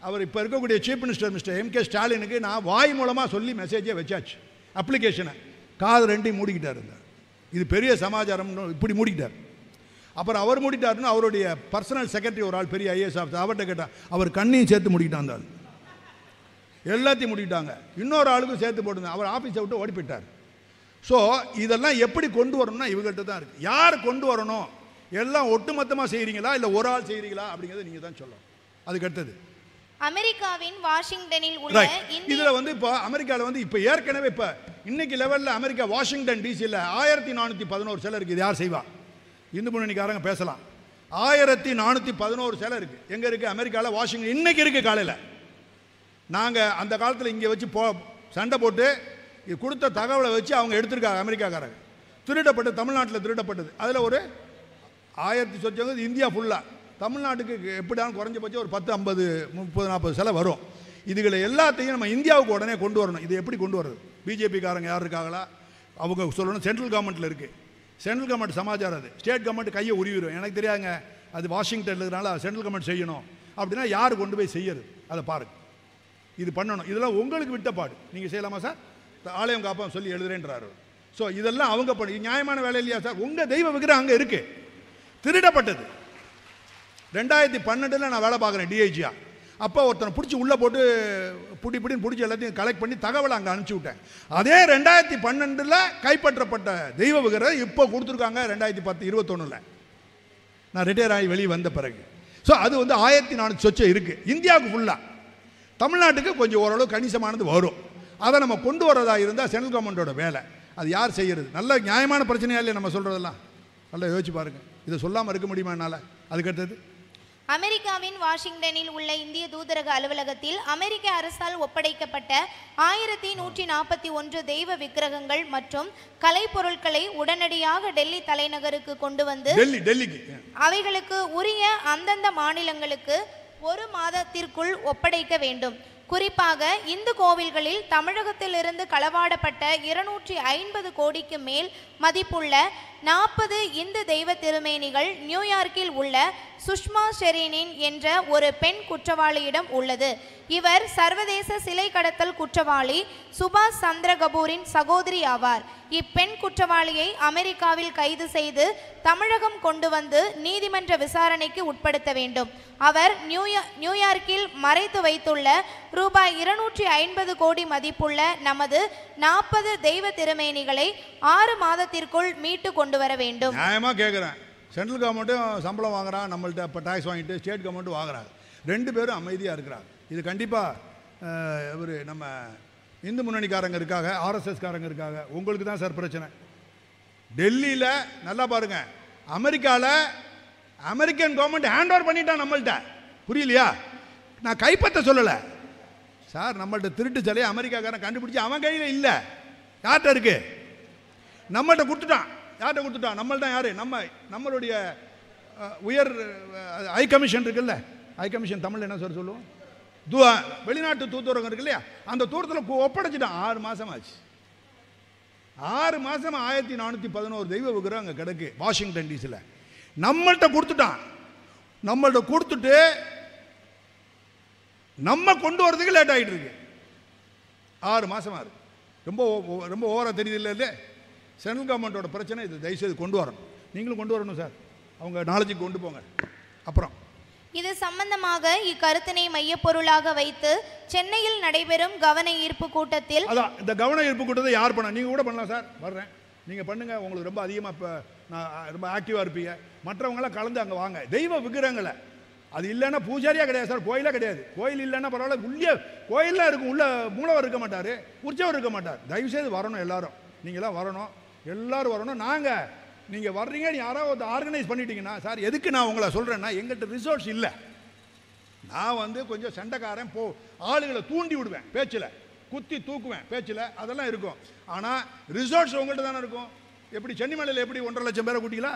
அவர் இப்போ இருக்கக்கூடிய சீஃப் மினிஸ்டர் மிஸ்டர் M.K. ஸ்டாலினுக்கு நான் வாய் மூலமாக சொல்லி மெசேஜே வச்சாச்சு, அப்ளிகேஷனை. காது ரெண்டையும் மூடிக்கிட்டார். இது பெரிய சமாச்சாரம்னு இப்படி மூடிக்கிட்டார். அப்புறம் அவர் மூடிட்டாருன்னு அவருடைய பர்சனல் செக்ரட்டரி ஒரு ஆள் பெரிய IAS ஆஃபீஸர், அவர்கிட்ட கேட்டால் அவர் கண்ணையும் சேர்த்து மூடிக்கிட்டான். அந்த ஆள் எல்லாத்தையும் மூடிக்கிட்டாங்க. இன்னொரு ஆளுக்கும் சேர்த்து போட்டுருந்தாங்க. அவர் ஆஃபீஸை விட்டு ஓடி போயிட்டார். ஸோ இதெல்லாம் எப்படி கொண்டு வரணும்னா இவங்கள்ட்ட தான் இருக்குது. யார் கொண்டு வரணும், எல்லாம் ஒட்டுமொத்தமாக செய்கிறீங்களா இல்லை ஒரு ஆள் செய்கிறீங்களா அப்படிங்கிறத நீங்கள் தான் சொல்லணும். அதுக்கு அடுத்தது அமெரிக்காவின் வாஷிங்டனில் உள்ள இதில் இப்போ அமெரிக்காவில் இப்போ ஏற்கனவே இப்போ இன்னைக்கு லெவலில் அமெரிக்கா வாஷிங்டன் டிசியில் 1411 சிலை இருக்குது. இது யார் செய்வா? இந்து முன்னணிக்காரங்க பேசலாம். 1411 சிலை இருக்குது. எங்கே இருக்குது? அமெரிக்காவில் வாஷிங்டன் இன்னைக்கு இருக்குது. காலையில் நாங்கள் அந்த காலத்தில் இங்கே வச்சு சண்டை போட்டு கொடுத்த தகவலை வச்சு அவங்க எடுத்திருக்காங்க. அமெரிக்காக்காரங்க திருடப்பட்டு தமிழ்நாட்டில் திருடப்பட்டது. அதில் ஒரு 1000 சொச்சங்க இந்தியா ஃபுல்லாக. தமிழ்நாட்டுக்கு எப்படியாலும் குறைஞ்சபட்சம் ஒரு 10, 50, 30, 40 சிலை வரும். இதுகளை எல்லாத்தையும் நம்ம இந்தியாவுக்கு உடனே கொண்டு வரணும். இது எப்படி கொண்டு வர்றது? பிஜேபிக்காரங்க யார் இருக்காங்களா அவங்க சொல்லணும். சென்ட்ரல் கவர்மெண்ட்டில் இருக்குது. சென்ட்ரல் கவர்மெண்ட் சமாச்சாரம் அது. ஸ்டேட் கவர்மெண்ட் கையை உருவிடும். எனக்கு தெரியாங்க, அது வாஷிங்டன் இருக்கிறனால சென்ட்ரல் கவர்மெண்ட் செய்யணும் அப்படின்னா யார் கொண்டு போய் செய்யறது? அதை பாருங்கள். இது பண்ணணும். இதெல்லாம் உங்களுக்கு விட்ட பாடு. நீங்கள் செய்யலாமா சார்? ஆலயம் காப்பா சொல்லி எழுதுறேன்றாரு. ஸோ இதெல்லாம் அவங்க பண்ணி நியாயமான வேலை இல்லையா சார்? உங்கள் தெய்வ விக்கிரகம் அங்கே இருக்குது, திருடப்பட்டது. 2012 நான் வேலை பார்க்குறேன் டிஐஜியா. அப்போ ஒருத்தனை பிடிச்சி உள்ளே போட்டு பிடின்னு பிடிச்சி எல்லாத்தையும் கலெக்ட் பண்ணி தகவலை அங்கே அனுப்பிச்சி விட்டேன். அதே 2012 கைப்பற்றப்பட்ட தெய்வ விக்கிரகம் இப்போ கொடுத்துருக்காங்க 2010-21. நான் ரிட்டையர் ஆகி வெளியே வந்த பிறகு. ஸோ அது 1400 சொச்சம் இருக்குது இந்தியாவுக்கு ஃபுல்லாக. தமிழ்நாட்டுக்கு கொஞ்சம் ஓரளவு கணிசமானது வரும். அதை நம்ம கொண்டு வரதா இருந்தால் சென்ட்ரல் கவர்மெண்ட்டோட வேலை. அது யார் செய்கிறது? நல்ல நியாயமான பிரச்சனையா இல்லையா நம்ம சொல்கிறதெல்லாம்? நல்லா யோசிச்சு பாருங்கள். இதை சொல்லாமல் இருக்க முடியுமா என்னால்? அதுக்கடுத்தது அமெரிக்காவின் வாஷிங்டனில் உள்ள இந்திய தூதரக அலுவலகத்தில் அமெரிக்க அரசால் ஒப்படைக்கப்பட்ட 1141 தெய்வ விக்கிரகங்கள் மற்றும் கலைப்பொருட்களை உடனடியாக டெல்லி தலைநகருக்கு கொண்டு வந்து அவைகளுக்கு உரிய அந்தந்த மாநிலங்களுக்கு 1 மாதத்திற்குள் ஒப்படைக்க வேண்டும். குறிப்பாக இந்து கோவில்களில் தமிழகத்திலிருந்து களவாடப்பட்ட 250 கோடிக்கு மேல் மதிப்புள்ள 40 இந்து தெய்வ திருமேனிகள் நியூயார்க்கில் உள்ள சுஷ்மா ஷெரீனின் என்ற ஒரு பெண் குற்றவாளியிடம் உள்ளது. இவர் சர்வதேச சிலை கடத்தல் குற்றவாளி சுபாஷ் சந்திர கபூரின் சகோதரி ஆவார். இப்பெண் குற்றவாளியை அமெரிக்காவில் கைது செய்து தமிழகம் கொண்டு வந்து நீதிமன்ற விசாரணைக்கு உட்படுத்த வேண்டும். அவர் நியூயார்க்கில் மறைத்து வைத்துள்ள ரூபாய் 250 கோடி மதிப்புள்ள நமது 40 தெய்வ திருமேனிகளை 6 மாதத்திற்குள் மீட்டு கொண்டு வர வேண்டும். நியாயமாக கேட்குறேன். சென்ட்ரல் கவர்மெண்ட்டும் சம்பளம் வாங்குறான், நம்மள்ட்ட இப்போ டேக்ஸ் வாங்கிட்டு ஸ்டேட் கவர்மெண்ட்டும் வாங்குறாங்க. 2 பேரும் அமைதியாக இருக்கிறாங்க. இது கண்டிப்பாக ஒரு நம்ம இந்து முன்னணிக்காரங்க இருக்காங்க, RSSகாரங்க இருக்காங்க. உங்களுக்கு தான் சார் பிரச்சனை. டெல்லியில் நல்லா பாருங்க, அமெரிக்காவில் அமெரிக்கன் கவர்மெண்ட் ஹேண்ட் ஓவர் பண்ணிட்டான் நம்மள்கிட்ட. புரியலையா? நான் கைப்பற்ற சொல்லலை சார். நம்மள்ட்ட திருட்டு சிலையை அமெரிக்காக்காரன் கண்டுபிடிச்சி அவன் கையில் இல்லை. யார்கிட்ட இருக்கு? நம்மள்கிட்ட கொடுத்துட்டான். யார்கிட்ட கொடுத்துட்டான்? நம்மள்ட்ட யார்? நம்மளுடைய உயர் ஹை கமிஷன் இருக்குல்ல, ஹை கமிஷன் தமிழ் என்ன சார் சொல்லுவோம்? வெளிநாட்டு தூதுவரகம் இருக்கு இல்லையா, அந்த தூரத்தில் ஒப்படைச்சிட்டான். 6 மாதம் ஆச்சு. 6 மாதம் 1411 தெய்வ விக்கிரகம் அங்கே கிடக்கு வாஷிங்டன் டிசியில். நம்மள்கிட்ட கொடுத்துட்டான். நம்மள்கிட்ட கொடுத்துட்டு நம்ம கொண்டு வரதுக்கு லேட் ஆகிட்டு இருக்கு. 6 மாதமாக இருக்கு. ரொம்ப ரொம்ப ஓவராக தெரியுது இல்லை? சென்ட்ரல் கவர்மெண்ட்டோட பிரச்சனை இது. தயவுசெய்து கொண்டு வரணும். நீங்களும் கொண்டு வரணும் சார். அவங்க நாலேஜுக்கு கொண்டு போங்க. அப்புறம் இது சம்பந்தமாக இக்கருத்தினை மையப்பொருளாக வைத்து சென்னையில் நடைபெறும் கவன ஈர்ப்பு கூட்டத்தில் அதான் இந்த கவன ஈர்ப்பு கூட்டத்தை யார் பண்ண? நீங்கள் கூட பண்ணலாம் சார், வர்றேன், நீங்கள் பண்ணுங்கள். உங்களுக்கு ரொம்ப அதிகமாக இப்போ நான் ரொம்ப ஆக்டிவாக இருப்பீங்க. மற்றவங்களாம் கலந்து அங்கே வாங்க. தெய்வ விக்கிரகங்களை அது இல்லைன்னா பூஜாரியாக கிடையாது சார், கோயிலாக கிடையாது. கோயில் இல்லைன்னா பரவாயில்ல, உள்ளே கோயிலெலாம் இருக்கும், உள்ள மூலவர் இருக்க மாட்டார், உற்சவர் இருக்க மாட்டார். தயவுசெய்து வரணும், எல்லாரும் நீங்களாம் வரணும், எல்லாரும் வரணும். நாங்கள் நீங்கள் வர்றீங்க, யாராவது ஆர்கனைஸ் பண்ணிட்டீங்கன்னா சார், எதுக்கு நான் உங்களை சொல்கிறேன்னா, எங்கிட்ட ரிசோர்ஸ் இல்லை. நான் வந்து கொஞ்சம் சண்டைக்காரன், ஆளுகளை தூண்டி விடுவேன், பேச்சில் குத்தி தூக்குவேன், பேச்சில் அதெல்லாம் இருக்கும். ஆனால் ரிசோர்ஸ் உங்கள்கிட்ட தானே இருக்கும். எப்படி சென்னிமலையில் எப்படி 1.5 லட்சம் பேரை கூட்டிங்களா,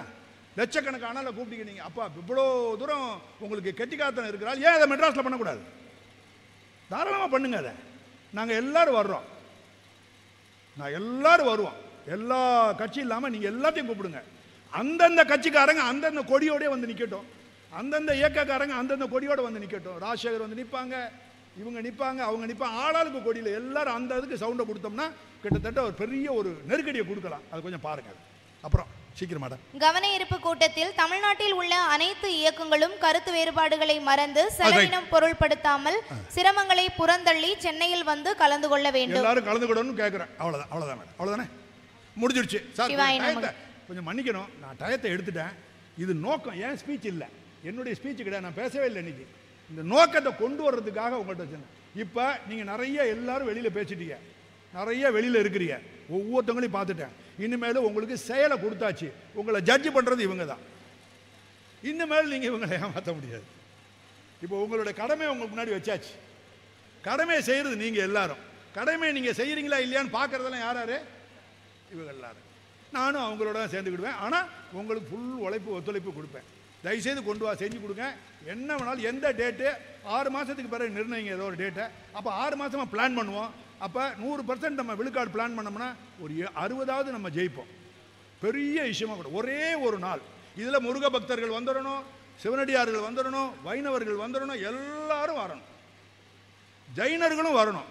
லட்சக்கணக்கான கூப்பிட்டீங்க. அப்பா இவ்வளோ தூரம் உங்களுக்கு கெட்டிக்காத்தனை இருக்கிறாள், ஏன் அதை மெட்ராஸில் பண்ணக்கூடாது? தாராளமாக பண்ணுங்க. அதை நாங்கள் எல்லாரும் வர்றோம், எல்லாரும் வருவோம். எல்லா கட்சி இல்லாமல் நீங்கள் எல்லாத்தையும் கூப்பிடுங்க. அந்தந்த கட்சிக்காரங்க அந்தந்த கொடியோடய வந்து நிற்கட்டும், அந்தந்த இயக்கக்காரங்க அந்தந்த கொடியோடு வந்து நிற்கட்டும். ராஜசேகர் வந்து நிற்பாங்க, இவங்க நிற்பாங்க, அவங்க நிற்பாங்க. ஆளாளுக்கு கொடியில் எல்லாரும் அந்த இதுக்கு சவுண்டை கொடுத்தோம்னா கிட்டத்தட்ட ஒரு பெரிய ஒரு நெருக்கடியை கொடுக்கலாம். அது கொஞ்சம் பாருங்க. அப்புறம் சீக்கிரம் மேடம். கவன ஈர்ப்பு கூட்டத்தில் தமிழ்நாட்டில் உள்ள அனைத்து இயக்கங்களும் கருத்து வேறுபாடுகளை மறந்து செலவினம் பொருள்படுத்தாமல் சிரமங்களை புறந்தள்ளி சென்னையில் வந்து கலந்து கொள்ள வேண்டும். எல்லாரும் கலந்து கொள்ளணும்னு கேட்குறேன். அவ்வளோதான், அவ்வளோதான் மேடம், அவ்வளோதானே, முடிஞ்சிடுச்சு சார். கொஞ்சம் மன்னிக்கணும், நான் டயத்தை எடுத்துட்டேன். இது நோக்கம், ஏன் ஸ்பீச் இல்லை, என்னுடைய ஸ்பீச் கிடையாது, நான் பேசவே இல்லை இன்னைக்கு. இந்த நோக்கத்தை கொண்டு வர்றதுக்காக உங்கள்கிட்ட சொன்னேன். இப்போ நீங்கள் நிறைய எல்லாரும் வெளியில் பேசிட்டீங்க, நிறைய வெளியில் இருக்கிறீங்க, ஒவ்வொருத்தவங்களையும் பார்த்துட்டேன். இனிமேல் உங்களுக்கு செயலை கொடுத்தாச்சு, உங்களை ஜட்ஜ் பண்ணுறது இவங்க தான். இனிமேல் நீங்கள் இவங்களை ஏமாற்ற முடியாது. இப்போ உங்களுடைய கடமையை உங்களுக்கு முன்னாடி வச்சாச்சு. கடமையை செய்கிறது நீங்கள் எல்லாரும். கடமையை நீங்கள் செய்கிறீங்களா இல்லையான்னு பார்க்குறதெல்லாம் யார் யார்? இவங்க எல்லாரும். நானும் அவங்களோட தான் சேர்ந்துக்கிடுவேன். ஆனால் உங்களுக்கு ஃபுல் உழைப்பு ஒத்துழைப்பு கொடுப்பேன். தயவுசெய்து கொண்டு வா, செஞ்சு கொடுங்க. என்ன வேணாலும், எந்த டேட்டு 6 மாதத்துக்கு பிறகு நிர்ணயிங்க ஏதோ ஒரு டேட்டை. அப்போ 6 மாதமாக பிளான் பண்ணுவோம். அப்போ 100% நம்ம விழுக்காடு பிளான் பண்ணோம்னா ஒரு 60ஆவது நம்ம ஜெயிப்போம். பெரிய விஷயமா கூட ஒரே ஒரு நாள். இதில் முருக பக்தர்கள் வந்துடணும், சிவனடியார்கள் வந்துடணும், வைணவர்கள் வந்துடணும், எல்லாரும் வரணும், ஜெயினர்களும் வரணும்.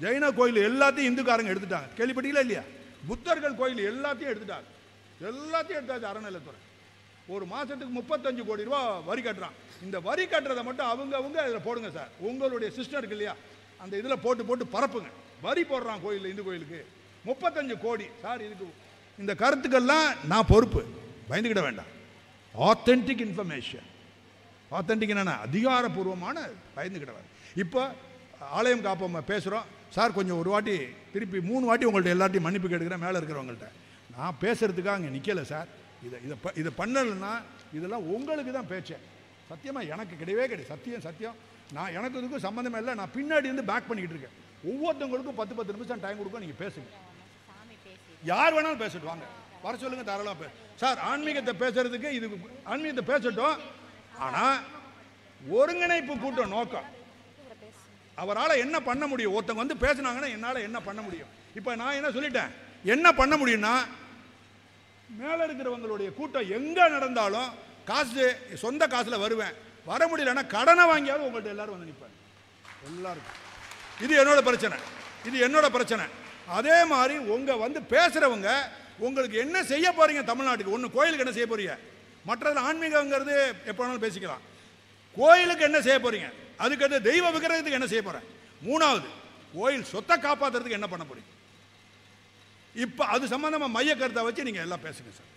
ஜெயின கோயில் எல்லாத்தையும் இந்துக்காரங்க எடுத்துட்டாங்க, கேள்விப்பட்டீங்களா இல்லையா? புத்தர்கள் கோயில் எல்லாத்தையும் எடுத்துட்டாங்க, எல்லாத்தையும் எடுத்தாச்சு. அறநிலையத்துறை ஒரு மாதத்துக்கு 35 கோடி ரூபா வரி கட்டுறான். இந்த வரி கட்டுறதை மட்டும் அவங்க இதில் போடுங்க சார். உங்களுடைய சிஸ்டம் இருக்கு இல்லையா, அந்த இதில் போட்டு பரப்புங்க. வரி போடுறான் கோயில், இந்து கோயிலுக்கு 35 கோடி சார். இதுக்கு இந்த கருத்துக்கள்லாம் நான் பொறுப்பு, பயந்துக்கிட வேண்டாம். ஆத்தென்டிக் இன்ஃபர்மேஷன், ஆத்தென்டிக் என்னன்னா அதிகாரப்பூர்வமான, பயந்துக்கிட வேண்டாம். இப்போ ஆலயம் காப்போம் பேசுகிறோம் சார், கொஞ்சம் ஒரு வாட்டி திருப்பி 3 வாட்டி உங்கள்கிட்ட எல்லாத்தையும் மன்னிப்பு கேட்குறேன் மேலே இருக்கிறவங்கள்ட்ட. நான் பேசுகிறதுக்காக அங்கே நிற்கலை சார். இதை பண்ணலைன்னா இதெல்லாம் உங்களுக்கு தான் பேச்சேன். சத்தியமாக எனக்கு கிடையவே கிடையாது. சத்தியம். நான் எனக்கு இதுக்கும் சம்மந்தமே இல்லை. நான் பின்னாடி இருந்து பேக் பண்ணிக்கிட்டு இருக்கேன். ஒவ்வொருத்தவங்களுக்கும் 10 நிமிஷம் டைம் கொடுக்கும். நீங்கள் பேசுங்க, யார் வேணாலும் பேசிட்டு வாங்க, வர சொல்லுங்க, தாராளமாக பேச சார். ஆன்மீகத்தை பேசுறதுக்கு இது ஆன்மீகத்தை பேசட்டும். ஆனால் ஒருங்கிணைப்பு கூட்டம் நோக்கம். அவரால் என்ன பண்ண முடியும்? ஒருத்தவங்க வந்து பேசினாங்கன்னா என்னால் என்ன பண்ண முடியும்? இப்போ நான் என்ன சொல்லிட்டேன், என்ன பண்ண முடியும்னா மேலே இருக்கிறவங்களுடைய கூட்டம் எங்கே நடந்தாலும் காசு சொந்த காசில் வருவேன். வர முடியலன்னா கடனை வாங்கியாவது உங்கள்கிட்ட எல்லாரும் வந்து நிற்பேன். எல்லாருக்கும் இது என்னோட பிரச்சனை. அதே மாதிரி உங்கள் வந்து பேசுகிறவங்க உங்களுக்கு என்ன செய்ய போகிறீங்க தமிழ்நாட்டுக்கு? ஒன்று கோயிலுக்கு என்ன செய்ய போகிறீங்க, மற்றது ஆன்மீகங்கிறது எப்போ வேணாலும் பேசிக்கலாம். கோயிலுக்கு என்ன செய்ய போகிறீங்க, அதுக்கு தெய்வ விக்கிரகத்துக்கு என்ன செய்ய போகிறேன், 3வது கோயில் சொத்தை காப்பாற்றுறதுக்கு என்ன பண்ண போகிறீங்க. இப்போ அது சம்பந்தமாக மைய கருத்தை வச்சு நீங்கள் எல்லாம் பேசுங்க சார்.